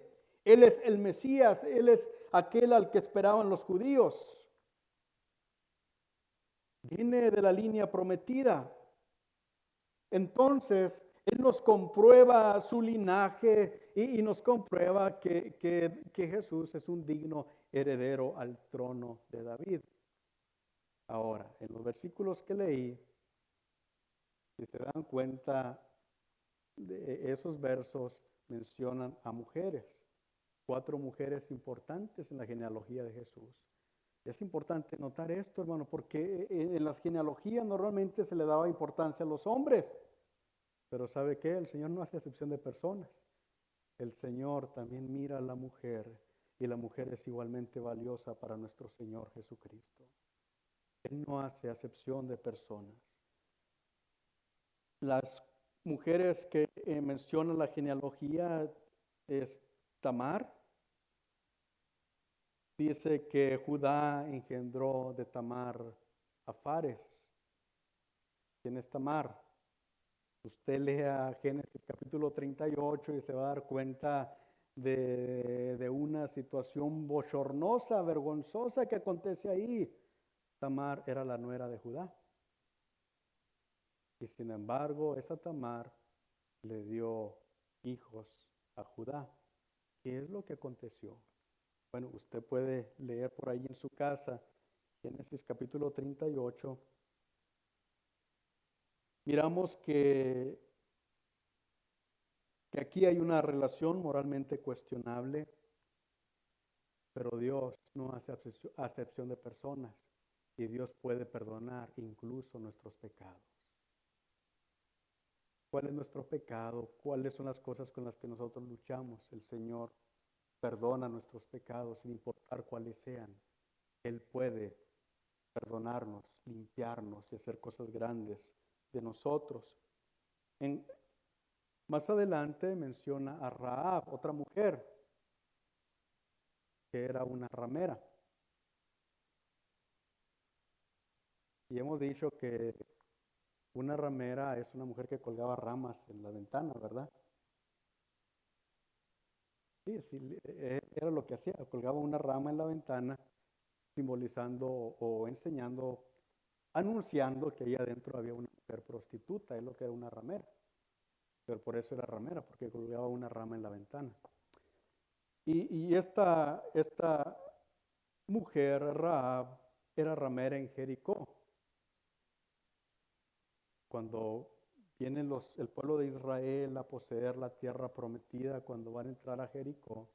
Él es el Mesías, Él es aquel al que esperaban los judíos. Viene de la línea prometida. Entonces, Él nos comprueba su linaje y nos comprueba que Jesús es un digno heredero al trono de David. Ahora, en los versículos que leí, si se dan cuenta, de esos versos mencionan a mujeres, 4 mujeres importantes en la genealogía de Jesús. Es importante notar esto, hermano, porque en las genealogías normalmente se le daba importancia a los hombres, pero ¿sabe qué? El Señor no hace excepción de personas. El Señor también mira a la mujer y la mujer es igualmente valiosa para nuestro Señor Jesucristo. Él no hace acepción de personas. Las mujeres que menciona la genealogía es Tamar. Dice que Judá engendró de Tamar a Fares. ¿Quién es Tamar? Usted lea Génesis capítulo 38 y se va a dar cuenta de una situación bochornosa, vergonzosa que acontece ahí. Tamar era la nuera de Judá. Y sin embargo, esa Tamar le dio hijos a Judá. ¿Qué es lo que aconteció? Bueno, usted puede leer por ahí en su casa, Génesis capítulo 38. Miramos que aquí hay una relación moralmente cuestionable, pero Dios no hace acepción de personas y Dios puede perdonar incluso nuestros pecados. ¿Cuál es nuestro pecado? ¿Cuáles son las cosas con las que nosotros luchamos? El Señor perdona nuestros pecados sin importar cuáles sean. Él puede perdonarnos, limpiarnos y hacer cosas grandes de nosotros. Más adelante menciona a Rahab, otra mujer, que era una ramera. Y hemos dicho que una ramera es una mujer que colgaba ramas en la ventana, ¿verdad? Sí, era lo que hacía, colgaba una rama en la ventana, simbolizando o enseñando, anunciando que ahí adentro había una mujer prostituta, es lo que era una ramera. pero por eso era ramera, porque colgaba una rama en la ventana. Y esta mujer, Rahab, era ramera en Jericó. Cuando viene el pueblo de Israel a poseer la tierra prometida, cuando van a entrar a Jericó,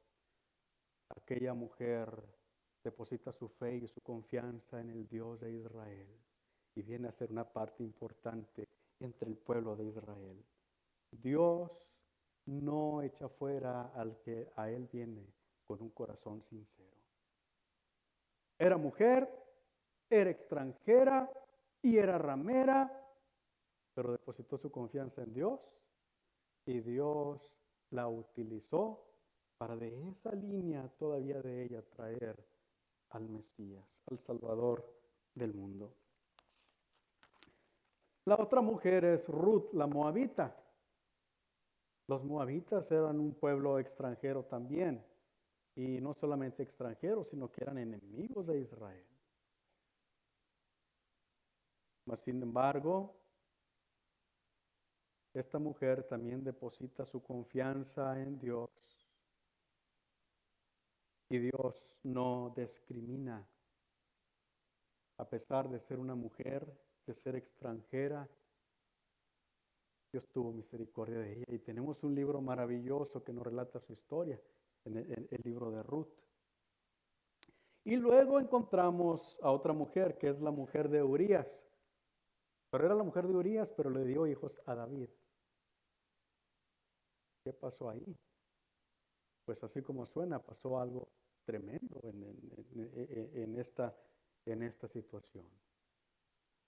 aquella mujer deposita su fe y su confianza en el Dios de Israel y viene a ser una parte importante entre el pueblo de Israel. Dios no echa fuera al que a él viene con un corazón sincero. Era mujer, era extranjera y era ramera, pero depositó su confianza en Dios y Dios la utilizó para de esa línea todavía de ella traer al Mesías, al Salvador del mundo. La otra mujer es Ruth, la moabita. Los moabitas eran un pueblo extranjero también, y no solamente extranjeros, sino que eran enemigos de Israel. Mas, sin embargo, esta mujer también deposita su confianza en Dios y Dios no discrimina. A pesar de ser una mujer, de ser extranjera, Dios tuvo misericordia de ella. Y tenemos un libro maravilloso que nos relata su historia, en el libro de Ruth. Y luego encontramos a otra mujer, que es la mujer de Urías. Pero era la mujer de Urías, pero le dio hijos a David. ¿Qué pasó ahí? Pues así como suena, pasó algo tremendo en esta situación.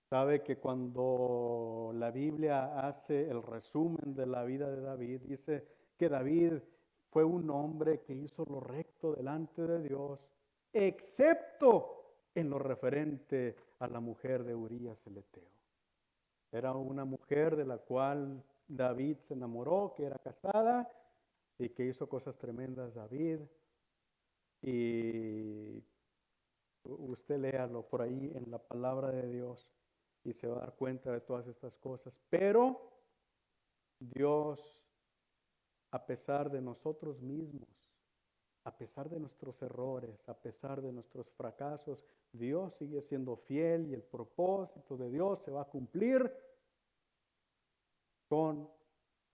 Sabe que cuando la Biblia hace el resumen de la vida de David, dice que David fue un hombre que hizo lo recto delante de Dios, excepto en lo referente a la mujer de Urías el Eteo. Era una mujer de la cual David se enamoró, que era casada y que hizo cosas tremendas David. Y usted léalo por ahí en la palabra de Dios y se va a dar cuenta de todas estas cosas. Pero Dios, a pesar de nosotros mismos, a pesar de nuestros errores, a pesar de nuestros fracasos, Dios sigue siendo fiel y el propósito de Dios se va a cumplir con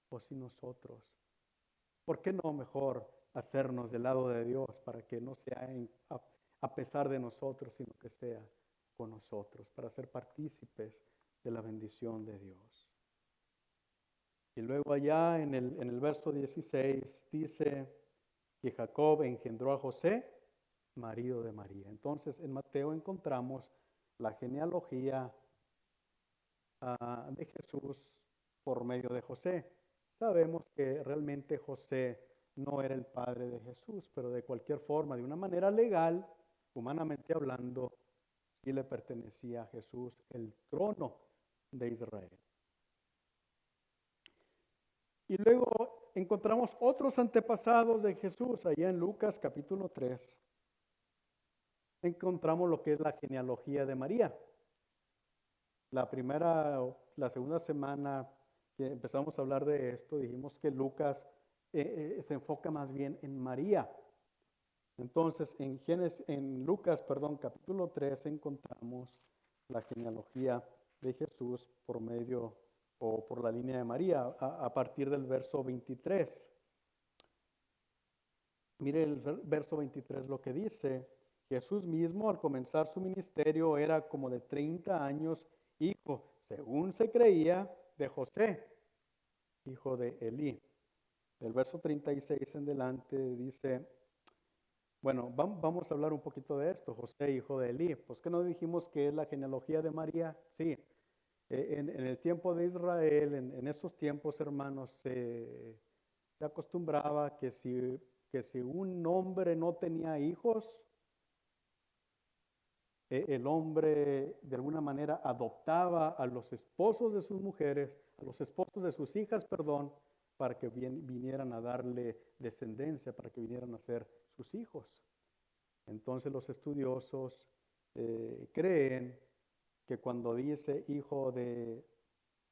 o sin nosotros. ¿Por qué no mejor hacernos del lado de Dios para que no sea a pesar de nosotros, sino que sea con nosotros, para ser partícipes de la bendición de Dios? Y luego allá en el verso 16 dice que Jacob engendró a José, marido de María. Entonces en Mateo encontramos la genealogía de Jesús por medio de José. Sabemos que realmente José no era el padre de Jesús, pero de cualquier forma, de una manera legal, humanamente hablando, sí le pertenecía a Jesús el trono de Israel. Y luego encontramos otros antepasados de Jesús, allá en Lucas capítulo 3. Encontramos lo que es la genealogía de María. La segunda semana que empezamos a hablar de esto, dijimos que Lucas se enfoca más bien en María. Entonces, en Lucas, capítulo 3, encontramos la genealogía de Jesús por medio o por la línea de María, a partir del verso 23. Mire el verso 23 lo que dice. Jesús mismo al comenzar su ministerio era como de 30 años, hijo, según se creía, de José, hijo de Elí. El verso 36 en delante dice, bueno, vamos a hablar un poquito de esto, José, hijo de Elí. Pues que no dijimos que es la genealogía de María. Sí, en el tiempo de Israel, en esos tiempos, hermanos, se acostumbraba que si un hombre no tenía hijos, el hombre de alguna manera adoptaba a los esposos de sus mujeres, a los esposos de sus hijas, para que vinieran a darle descendencia, para que vinieran a ser sus hijos. Entonces los estudiosos creen que cuando dice hijo de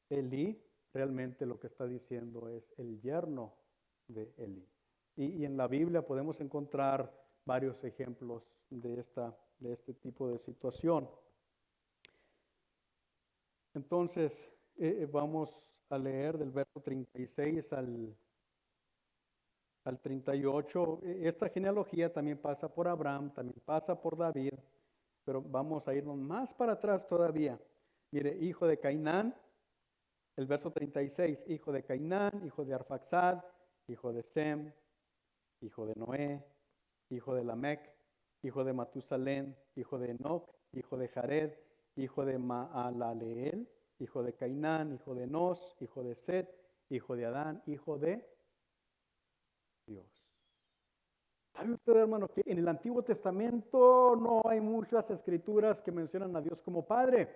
Elí, realmente lo que está diciendo es el yerno de Elí. Y en la Biblia podemos encontrar varios ejemplos de este tipo de situación. Entonces, vamos a leer del verso 36 al 38. Esta genealogía también pasa por Abraham, también pasa por David, pero vamos a irnos más para atrás todavía. Mire, hijo de Cainán, el verso 36, hijo de Cainán, hijo de Arfaxad, hijo de Sem, hijo de Noé, hijo de Lamec, hijo de Matusalén, hijo de Enoc, hijo de Jared, hijo de Maalaleel, hijo de Cainán, hijo de Enos, hijo de Set, hijo de Adán, hijo de Dios. ¿Sabe usted, hermano, que en el Antiguo Testamento no hay muchas escrituras que mencionan a Dios como Padre?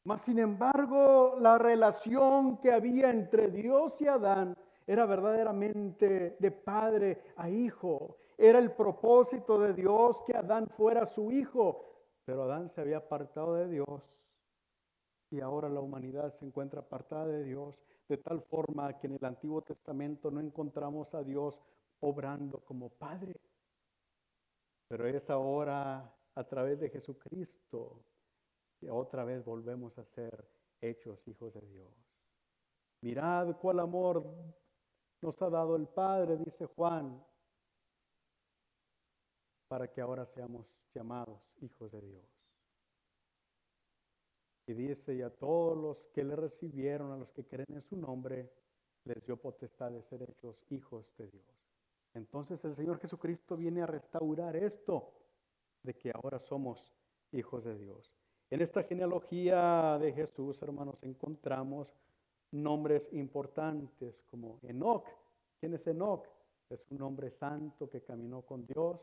Mas, sin embargo, la relación que había entre Dios y Adán era verdaderamente de padre a hijo. Era el propósito de Dios que Adán fuera su hijo. Pero Adán se había apartado de Dios y ahora la humanidad se encuentra apartada de Dios, de tal forma que en el Antiguo Testamento no encontramos a Dios obrando como Padre. Pero es ahora a través de Jesucristo que otra vez volvemos a ser hechos hijos de Dios. Mirad cuál amor nos ha dado el Padre, dice Juan, para que ahora seamos llamados hijos de Dios. Y dice, y a todos los que le recibieron, a los que creen en su nombre, les dio potestad de ser hechos hijos de Dios. Entonces el Señor Jesucristo viene a restaurar esto, de que ahora somos hijos de Dios. En esta genealogía de Jesús, hermanos, encontramos nombres importantes como Enoc. ¿Quién es Enoc? Es un hombre santo que caminó con Dios.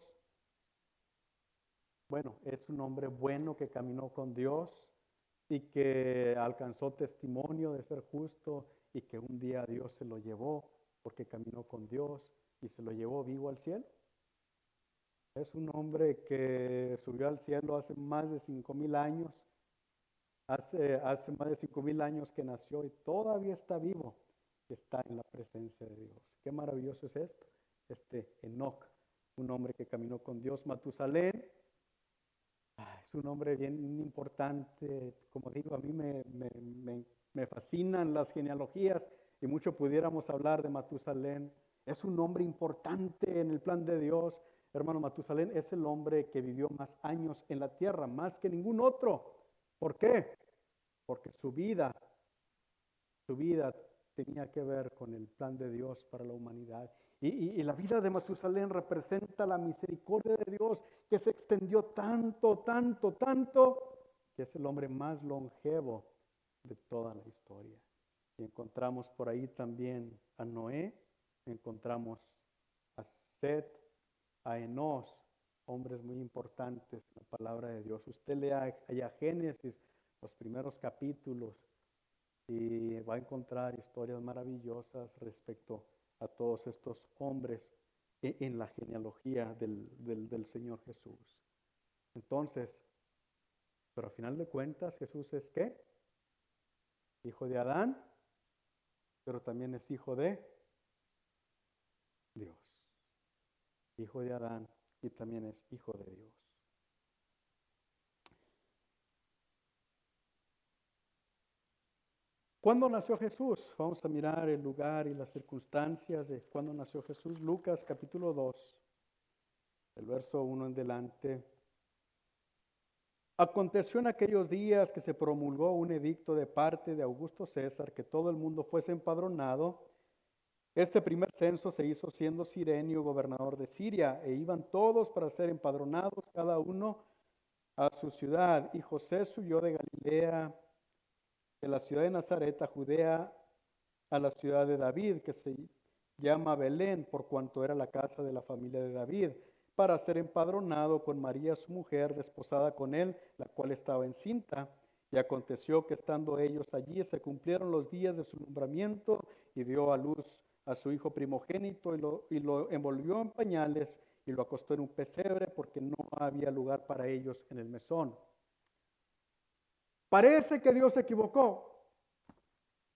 Bueno, es un hombre bueno que caminó con Dios y que alcanzó testimonio de ser justo y que un día Dios se lo llevó porque caminó con Dios y se lo llevó vivo al cielo. Es un hombre que subió al cielo hace más de 5,000 años. Hace más de 5,000 años que nació y todavía está vivo. Está en la presencia de Dios. Qué maravilloso es esto. Enoc, un hombre que caminó con Dios. Matusalén, es un hombre bien importante. Como digo, a mí me fascinan las genealogías y mucho pudiéramos hablar de Matusalén. Es un hombre importante en el plan de Dios. Hermano, Matusalén es el hombre que vivió más años en la tierra, más que ningún otro. ¿Por qué? Porque su vida tenía que ver con el plan de Dios para la humanidad. Y la vida de Matusalén representa la misericordia de Dios que se extendió tanto, que es el hombre más longevo de toda la historia. Y encontramos por ahí también a Noé, encontramos a Set, a Enos, hombres muy importantes en la palabra de Dios. Usted lea allá Génesis, los primeros capítulos, y va a encontrar historias maravillosas respecto a todos estos hombres en la genealogía del Señor Jesús. Entonces, pero a final de cuentas, Jesús es ¿qué? Hijo de Adán, pero también es hijo de Dios. Hijo de Adán y también es hijo de Dios. ¿Cuándo nació Jesús? Vamos a mirar el lugar y las circunstancias de cuándo nació Jesús. Lucas capítulo 2, el verso 1 en delante. Aconteció en aquellos días que se promulgó un edicto de parte de Augusto César que todo el mundo fuese empadronado. Este primer censo se hizo siendo Cirenio gobernador de Siria, e iban todos para ser empadronados, cada uno a su ciudad. Y José subió de Galilea, de la ciudad de Nazaret a Judea, a la ciudad de David, que se llama Belén, por cuanto era la casa de la familia de David, para ser empadronado con María su mujer, desposada con él, la cual estaba encinta. Y aconteció que estando ellos allí se cumplieron los días de su nombramiento, y dio a luz a su hijo primogénito y lo envolvió en pañales y lo acostó en un pesebre porque no había lugar para ellos en el mesón. Parece que Dios se equivocó.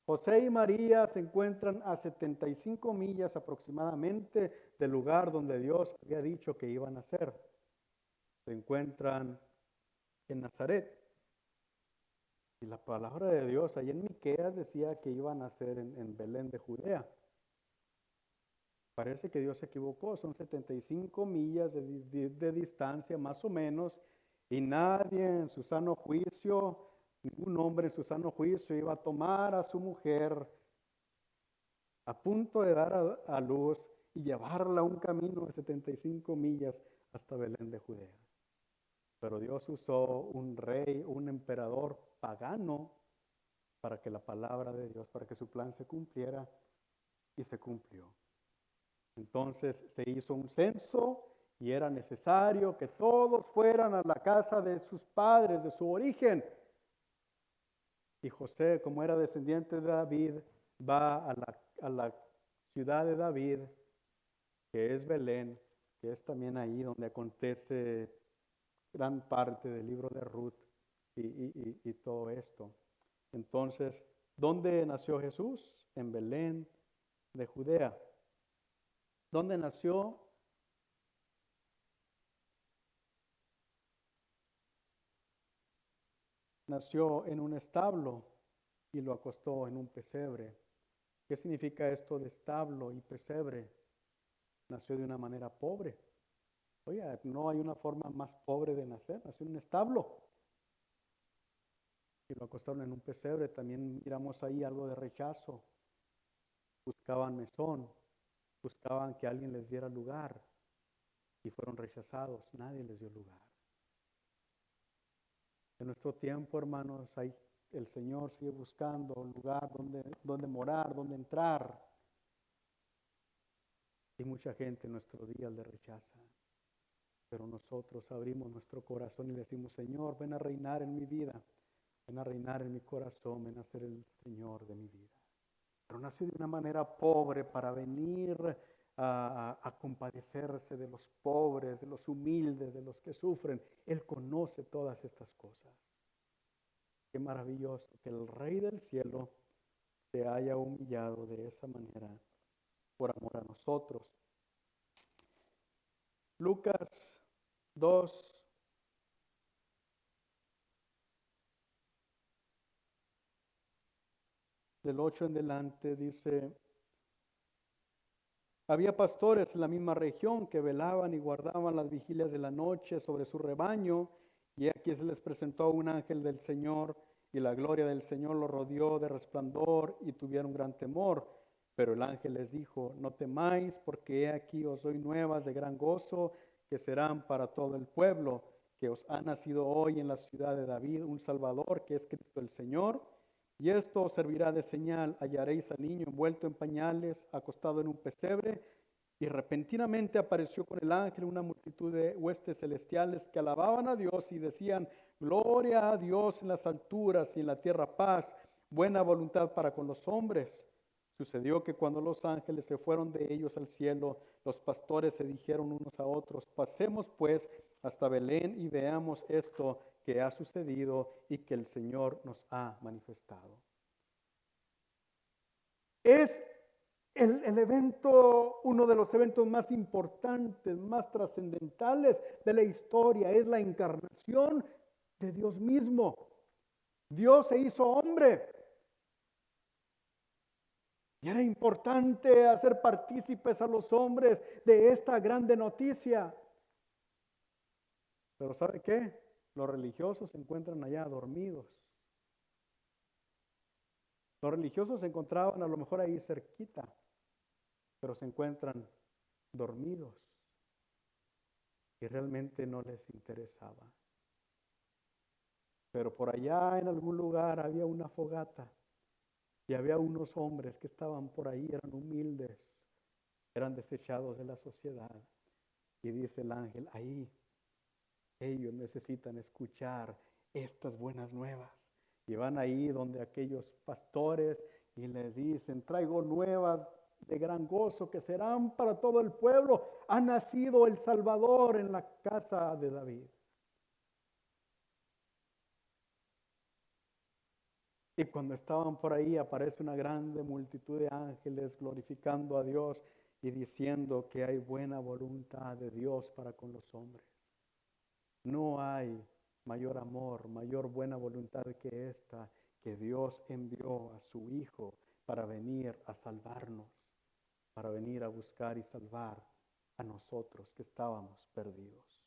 José y María se encuentran a 75 millas aproximadamente del lugar donde Dios había dicho que iban a nacer. Se encuentran en Nazaret. Y la palabra de Dios, ahí en Miqueas decía que iban a nacer en Belén de Judea. Parece que Dios se equivocó, son 75 millas de distancia más o menos, y nadie en su sano juicio, ningún hombre en su sano juicio iba a tomar a su mujer a punto de dar a luz y llevarla un camino de 75 millas hasta Belén de Judea. Pero Dios usó un rey, un emperador pagano para que la palabra de Dios, para que su plan se cumpliera, y se cumplió. Entonces se hizo un censo y era necesario que todos fueran a la casa de sus padres, de su origen. Y José, como era descendiente de David, va a la ciudad de David, que es Belén, que es también ahí donde acontece gran parte del libro de Ruth y todo esto. Entonces, ¿dónde nació Jesús? En Belén de Judea. ¿Dónde nació? Nació en un establo y lo acostó en un pesebre. ¿Qué significa esto de establo y pesebre? Nació de una manera pobre. Oiga, no hay una forma más pobre de nacer. Nació en un establo y lo acostaron en un pesebre. También miramos ahí algo de rechazo. Buscaban mesón, buscaban que alguien les diera lugar y fueron rechazados. Nadie les dio lugar. En nuestro tiempo, hermanos, el Señor sigue buscando un lugar donde morar, donde entrar. Y mucha gente en nuestro día le rechaza. Pero nosotros abrimos nuestro corazón y le decimos, Señor, ven a reinar en mi vida. Ven a reinar en mi corazón, ven a ser el Señor de mi vida. Pero nació de una manera pobre para venir a compadecerse de los pobres, de los humildes, de los que sufren. Él conoce todas estas cosas. Qué maravilloso que el Rey del cielo se haya humillado de esa manera por amor a nosotros. Lucas 2, del 8 en adelante, dice: había pastores en la misma región que velaban y guardaban las vigilias de la noche sobre su rebaño, y aquí se les presentó un ángel del Señor, y la gloria del Señor los rodeó de resplandor, y tuvieron gran temor. Pero el ángel les dijo: no temáis, porque he aquí os doy nuevas de gran gozo, que serán para todo el pueblo, que os ha nacido hoy en la ciudad de David un Salvador, que es Cristo el Señor. Y esto os servirá de señal: hallaréis al niño envuelto en pañales, acostado en un pesebre. Y repentinamente apareció con el ángel una multitud de huestes celestiales que alababan a Dios y decían: gloria a Dios en las alturas y en la tierra paz, buena voluntad para con los hombres. Sucedió que cuando los ángeles se fueron de ellos al cielo, los pastores se dijeron unos a otros: pasemos pues hasta Belén y veamos esto que ha sucedido y que el Señor nos ha manifestado. Es el evento, uno de los eventos más importantes, más trascendentales de la historia. Es la encarnación de Dios mismo. Dios se hizo hombre. Y era importante hacer partícipes a los hombres de esta grande noticia. Pero ¿sabe qué? Los religiosos se encuentran allá dormidos. Los religiosos se encontraban a lo mejor ahí cerquita, pero se encuentran dormidos y realmente no les interesaba. Pero por allá en algún lugar había una fogata y había unos hombres que estaban por ahí, eran humildes, eran desechados de la sociedad. Y dice el ángel: ahí ellos necesitan escuchar estas buenas nuevas. Y van ahí donde aquellos pastores y les dicen: traigo nuevas de gran gozo que serán para todo el pueblo. Ha nacido el Salvador en la casa de David. Y cuando estaban por ahí aparece una grande multitud de ángeles glorificando a Dios y diciendo que hay buena voluntad de Dios para con los hombres. No hay mayor amor, mayor buena voluntad que esta, que Dios envió a su Hijo para venir a salvarnos, para venir a buscar y salvar a nosotros que estábamos perdidos.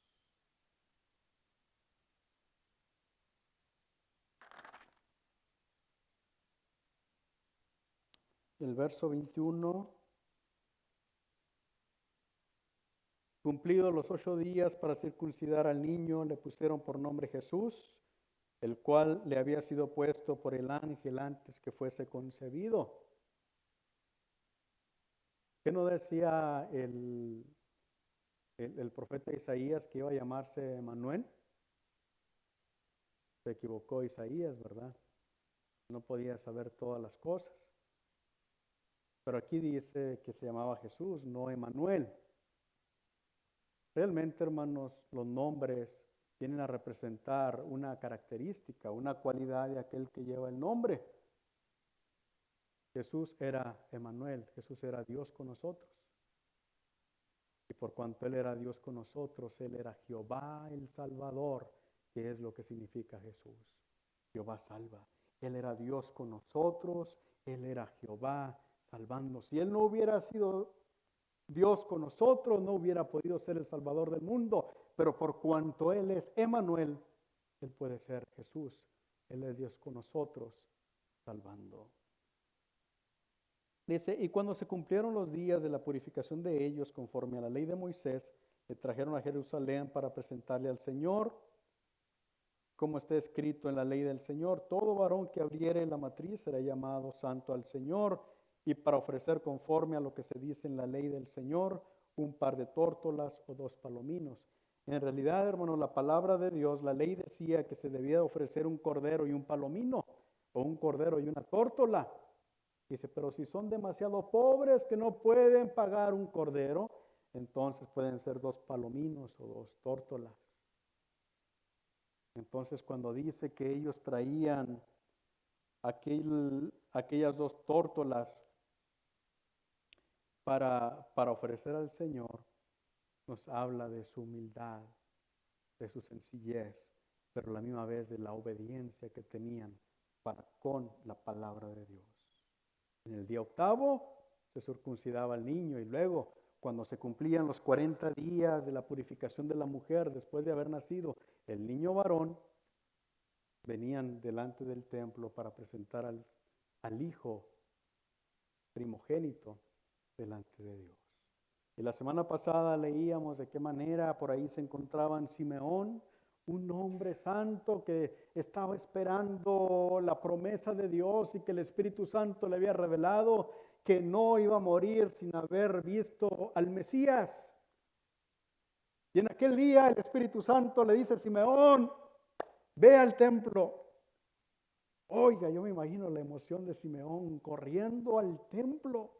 El verso 21. Cumplidos los 8 días para circuncidar al niño, le pusieron por nombre Jesús, el cual le había sido puesto por el ángel antes que fuese concebido. ¿Qué no decía el profeta Isaías que iba a llamarse Manuel? Se equivocó Isaías, ¿verdad? No podía saber todas las cosas. Pero aquí dice que se llamaba Jesús, no Emanuel. Realmente, hermanos, los nombres vienen a representar una característica, una cualidad de aquel que lleva el nombre. Jesús era Emanuel, Jesús era Dios con nosotros. Y por cuanto Él era Dios con nosotros, Él era Jehová el Salvador, que es lo que significa Jesús. Jehová salva. Él era Dios con nosotros, Él era Jehová salvando. Si Él no hubiera sido Dios con nosotros, no hubiera podido ser el Salvador del mundo, pero por cuanto Él es Emanuel, Él puede ser Jesús. Él es Dios con nosotros, salvando. Dice, y cuando se cumplieron los días de la purificación de ellos, conforme a la ley de Moisés, le trajeron a Jerusalén para presentarle al Señor, como está escrito en la ley del Señor: todo varón que abriere la matriz será llamado santo al Señor, y para ofrecer conforme a lo que se dice en la ley del Señor, un par de tórtolas o 2 palominos. En realidad, hermanos, la palabra de Dios, la ley decía que se debía ofrecer un cordero y un palomino, o un cordero y una tórtola. Dice, pero si son demasiado pobres que no pueden pagar un cordero, entonces pueden ser 2 palominos o 2 tórtolas. Entonces, cuando dice que ellos traían aquellas 2 tórtolas para ofrecer al Señor, nos habla de su humildad, de su sencillez, pero a la misma vez de la obediencia que tenían para con la palabra de Dios. En el día 8º se circuncidaba al niño, y luego, cuando se cumplían los 40 días de la purificación de la mujer después de haber nacido el niño varón, venían delante del templo para presentar al hijo primogénito delante de Dios. Y la semana pasada leíamos de qué manera por ahí se encontraban Simeón, un hombre santo que estaba esperando la promesa de Dios y que el Espíritu Santo le había revelado que no iba a morir sin haber visto al Mesías. Y en aquel día el Espíritu Santo le dice a Simeón: ve al templo. Oiga, yo me imagino la emoción de Simeón corriendo al templo.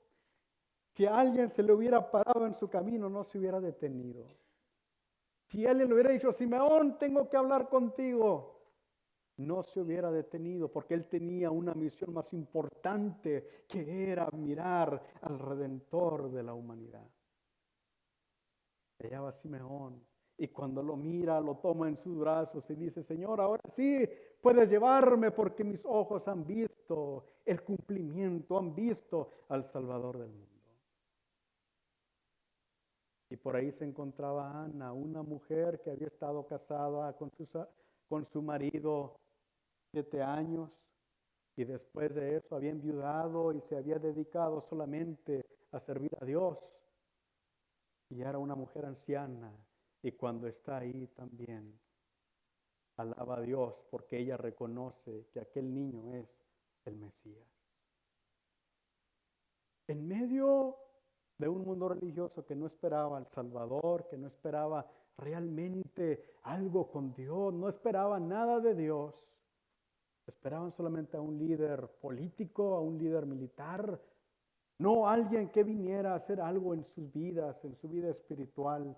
Si a alguien se le hubiera parado en su camino, no se hubiera detenido. Si alguien le hubiera dicho: Simeón, tengo que hablar contigo, no se hubiera detenido, porque él tenía una misión más importante, que era mirar al Redentor de la humanidad. Allá va Simeón, y cuando lo mira, lo toma en sus brazos y dice: Señor, ahora sí puedes llevarme, porque mis ojos han visto el cumplimiento, han visto al Salvador del mundo. Y por ahí se encontraba Ana, una mujer que había estado casada con su marido 7 años, y después de eso había enviudado y se había dedicado solamente a servir a Dios. Y era una mujer anciana, y cuando está ahí también alaba a Dios, porque ella reconoce que aquel niño es el Mesías. En medio de un mundo religioso que no esperaba al Salvador, que no esperaba realmente algo con Dios, no esperaba nada de Dios, esperaban solamente a un líder político, a un líder militar, no a alguien que viniera a hacer algo en sus vidas, en su vida espiritual.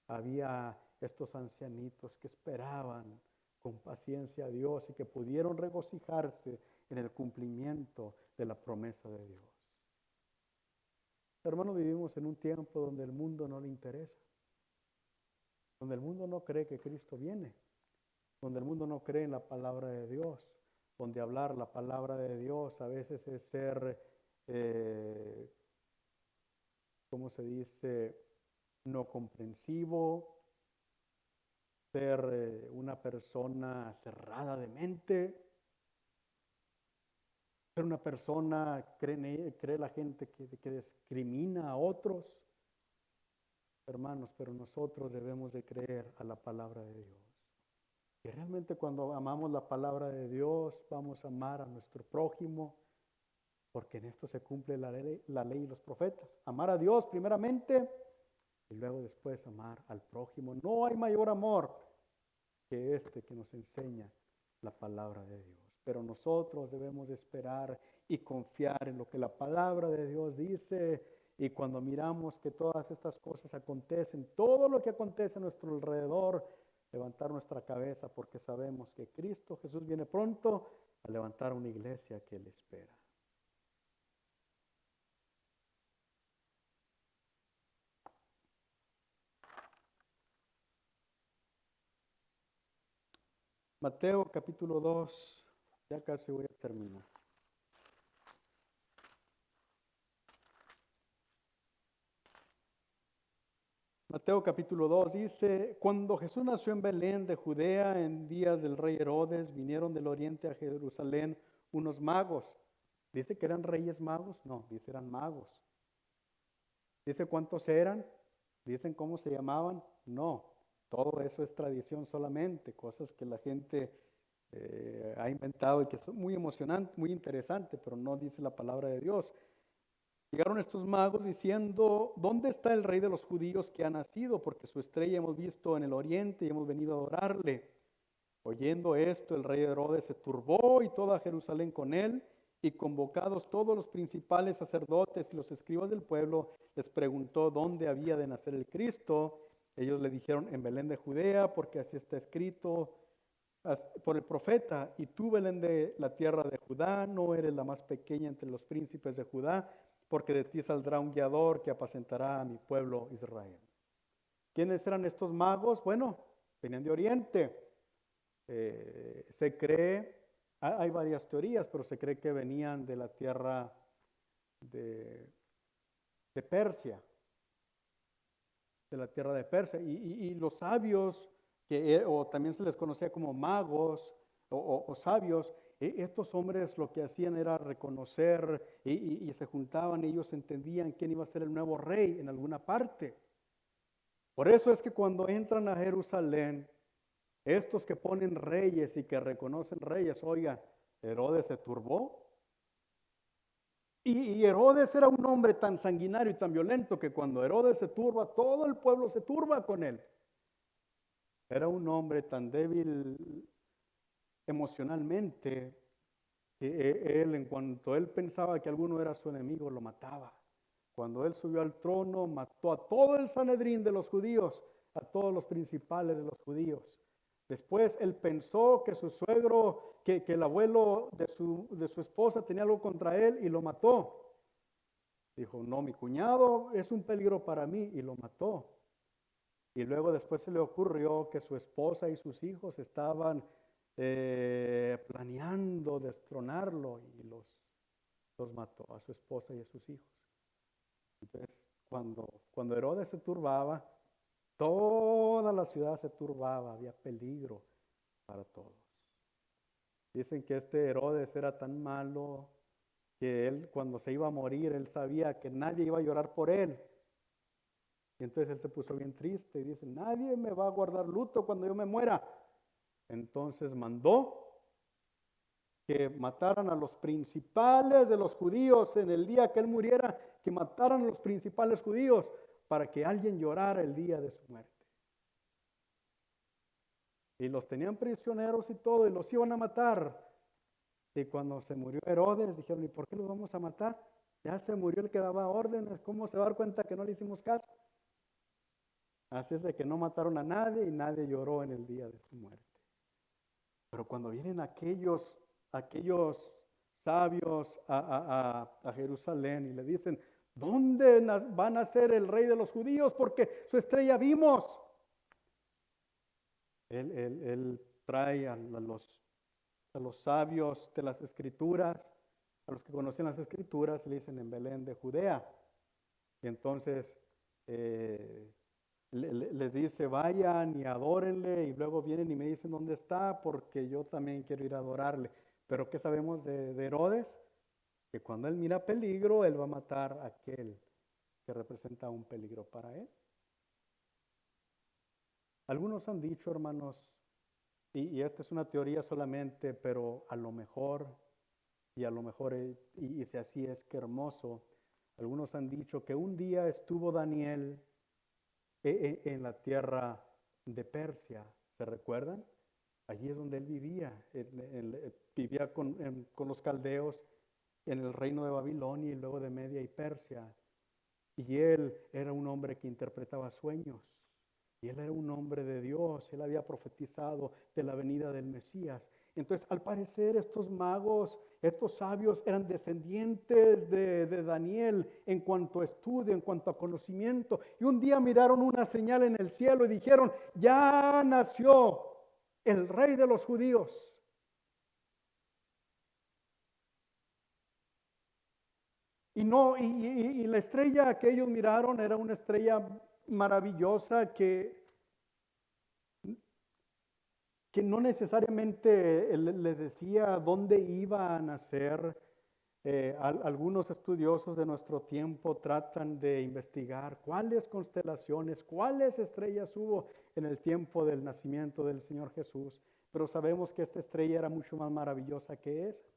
Había estos ancianitos que esperaban con paciencia a Dios y que pudieron regocijarse en el cumplimiento de la promesa de Dios. Hermanos, vivimos en un tiempo donde el mundo no le interesa, donde el mundo no cree que Cristo viene, donde el mundo no cree en la palabra de Dios, donde hablar la palabra de Dios a veces es ser, ¿cómo se dice?, no comprensivo, ser una persona cerrada de mente, ser una persona, cree la gente que discrimina a otros. Hermanos, pero nosotros debemos de creer a la palabra de Dios. Y realmente cuando amamos la palabra de Dios, vamos a amar a nuestro prójimo, porque en esto se cumple la ley y los profetas. Amar a Dios primeramente y luego después amar al prójimo. No hay mayor amor que este que nos enseña la palabra de Dios. Pero nosotros debemos esperar y confiar en lo que la palabra de Dios dice. Y cuando miramos que todas estas cosas acontecen, todo lo que acontece a nuestro alrededor, levantar nuestra cabeza porque sabemos que Cristo Jesús viene pronto a levantar una iglesia que Él espera. Mateo capítulo 2, ya casi voy a terminar. Mateo capítulo 2 dice, cuando Jesús nació en Belén de Judea en días del rey Herodes, vinieron del oriente a Jerusalén unos magos. ¿Dice que eran reyes magos? No, dice eran magos. ¿Dice cuántos eran? ¿Dicen cómo se llamaban? No, todo eso es tradición solamente, cosas que la gente ha inventado y que son muy emocionantes, muy interesantes, pero no dice la palabra de Dios. Llegaron estos magos diciendo, ¿dónde está el rey de los judíos que ha nacido? Porque su estrella hemos visto en el oriente y hemos venido a adorarle. Oyendo esto, el rey Herodes se turbó y toda Jerusalén con él, y convocados todos los principales sacerdotes y los escribas del pueblo, les preguntó dónde había de nacer el Cristo. Ellos le dijeron, en Belén de Judea, porque así está escrito por el profeta, y tú, Belén de la tierra de Judá, no eres la más pequeña entre los príncipes de Judá, porque de ti saldrá un guiador que apacentará a mi pueblo Israel. ¿Quiénes eran estos magos? Bueno, venían de Oriente. Se cree, hay varias teorías, pero se cree que venían de la tierra de Persia, de la tierra de Persia. Y los sabios, o también se les conocía como magos o sabios, estos hombres lo que hacían era reconocer y se juntaban, ellos entendían quién iba a ser el nuevo rey en alguna parte. Por eso es que cuando entran a Jerusalén, estos que ponen reyes y que reconocen reyes, oiga, Herodes se turbó. Y Herodes era un hombre tan sanguinario y tan violento que cuando Herodes se turba, todo el pueblo se turba con él. Era un hombre tan débil emocionalmente que él, en cuanto él pensaba que alguno era su enemigo, lo mataba. Cuando él subió al trono, mató a todo el Sanedrín de los judíos, a todos los principales de los judíos. Después él pensó que su suegro, que el abuelo de su esposa tenía algo contra él y lo mató. Dijo, no, mi cuñado es un peligro para mí, y lo mató. Y luego después se le ocurrió que su esposa y sus hijos estaban planeando destronarlo y los mató a su esposa y a sus hijos. Entonces, cuando Herodes se turbaba, toda la ciudad se turbaba, había peligro para todos. Dicen que este Herodes era tan malo que él, cuando se iba a morir, él sabía que nadie iba a llorar por él. Y entonces él se puso bien triste y dice, nadie me va a guardar luto cuando yo me muera. Entonces mandó que mataran a los principales de los judíos en el día que él muriera, que mataran a los principales judíos para que alguien llorara el día de su muerte. Y los tenían prisioneros y todo, y los iban a matar. Y cuando se murió Herodes, dijeron, ¿y por qué los vamos a matar? Ya se murió el que daba órdenes, ¿cómo se va a dar cuenta que no le hicimos caso? Así es de que no mataron a nadie y nadie lloró en el día de su muerte. Pero cuando vienen aquellos sabios a Jerusalén y le dicen, ¿dónde va a nacer el rey de los judíos? Porque su estrella vimos. Él trae a los sabios de las escrituras, a los que conocen las escrituras, le dicen en Belén de Judea. Y entonces les dice, vayan y adórenle, y luego vienen y me dicen dónde está, porque yo también quiero ir a adorarle. Pero ¿qué sabemos de Herodes? Que cuando él mira peligro, él va a matar a aquel que representa un peligro para él. Algunos han dicho, hermanos, y esta es una teoría solamente, pero a lo mejor, y si así es, que hermoso, algunos han dicho que un día estuvo Daniel en la tierra de Persia, ¿se recuerdan? Allí es donde él vivía, vivía con los caldeos en el reino de Babilonia y luego de Media y Persia. Y él era un hombre que interpretaba sueños. Y él era un hombre de Dios. Él había profetizado de la venida del Mesías. Entonces, al parecer, estos magos, estos sabios eran descendientes de Daniel en cuanto a estudio, en cuanto a conocimiento. Y un día miraron una señal en el cielo y dijeron, ya nació el rey de los judíos. Y la estrella que ellos miraron era una estrella maravillosa que no necesariamente les decía dónde iba a nacer. Algunos estudiosos de nuestro tiempo tratan de investigar cuáles constelaciones, cuáles estrellas hubo en el tiempo del nacimiento del Señor Jesús, pero sabemos que esta estrella era mucho más maravillosa que esa.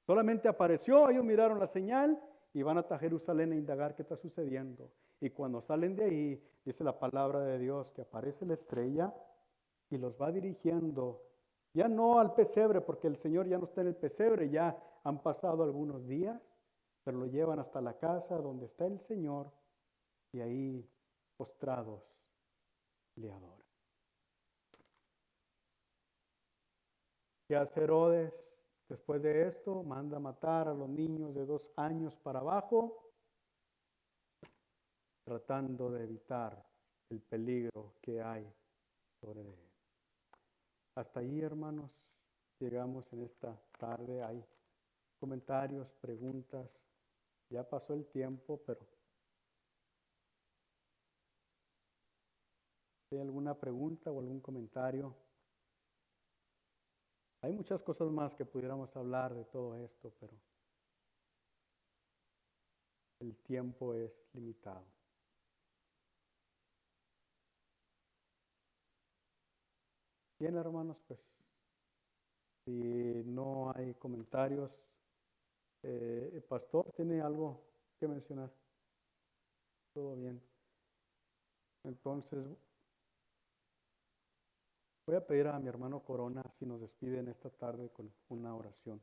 Solamente apareció, ellos miraron la señal y van hasta Jerusalén a indagar qué está sucediendo. Y cuando salen de ahí, dice la palabra de Dios que aparece la estrella y los va dirigiendo, ya no al pesebre, porque el Señor ya no está en el pesebre, ya han pasado algunos días, pero lo llevan hasta la casa donde está el Señor y ahí postrados le adoran. ¿Qué hace Herodes? Después de esto, manda matar a los niños de 2 años para abajo, tratando de evitar el peligro que hay sobre él. Hasta ahí, hermanos, llegamos en esta tarde. Hay comentarios, preguntas. Ya pasó el tiempo, pero ¿hay alguna pregunta o algún comentario? Hay muchas cosas más que pudiéramos hablar de todo esto, pero el tiempo es limitado. Bien, hermanos, pues si no hay comentarios, Pastor, ¿tiene algo que mencionar? Todo bien. Entonces, voy a pedir a mi hermano Corona si nos despide en esta tarde con una oración.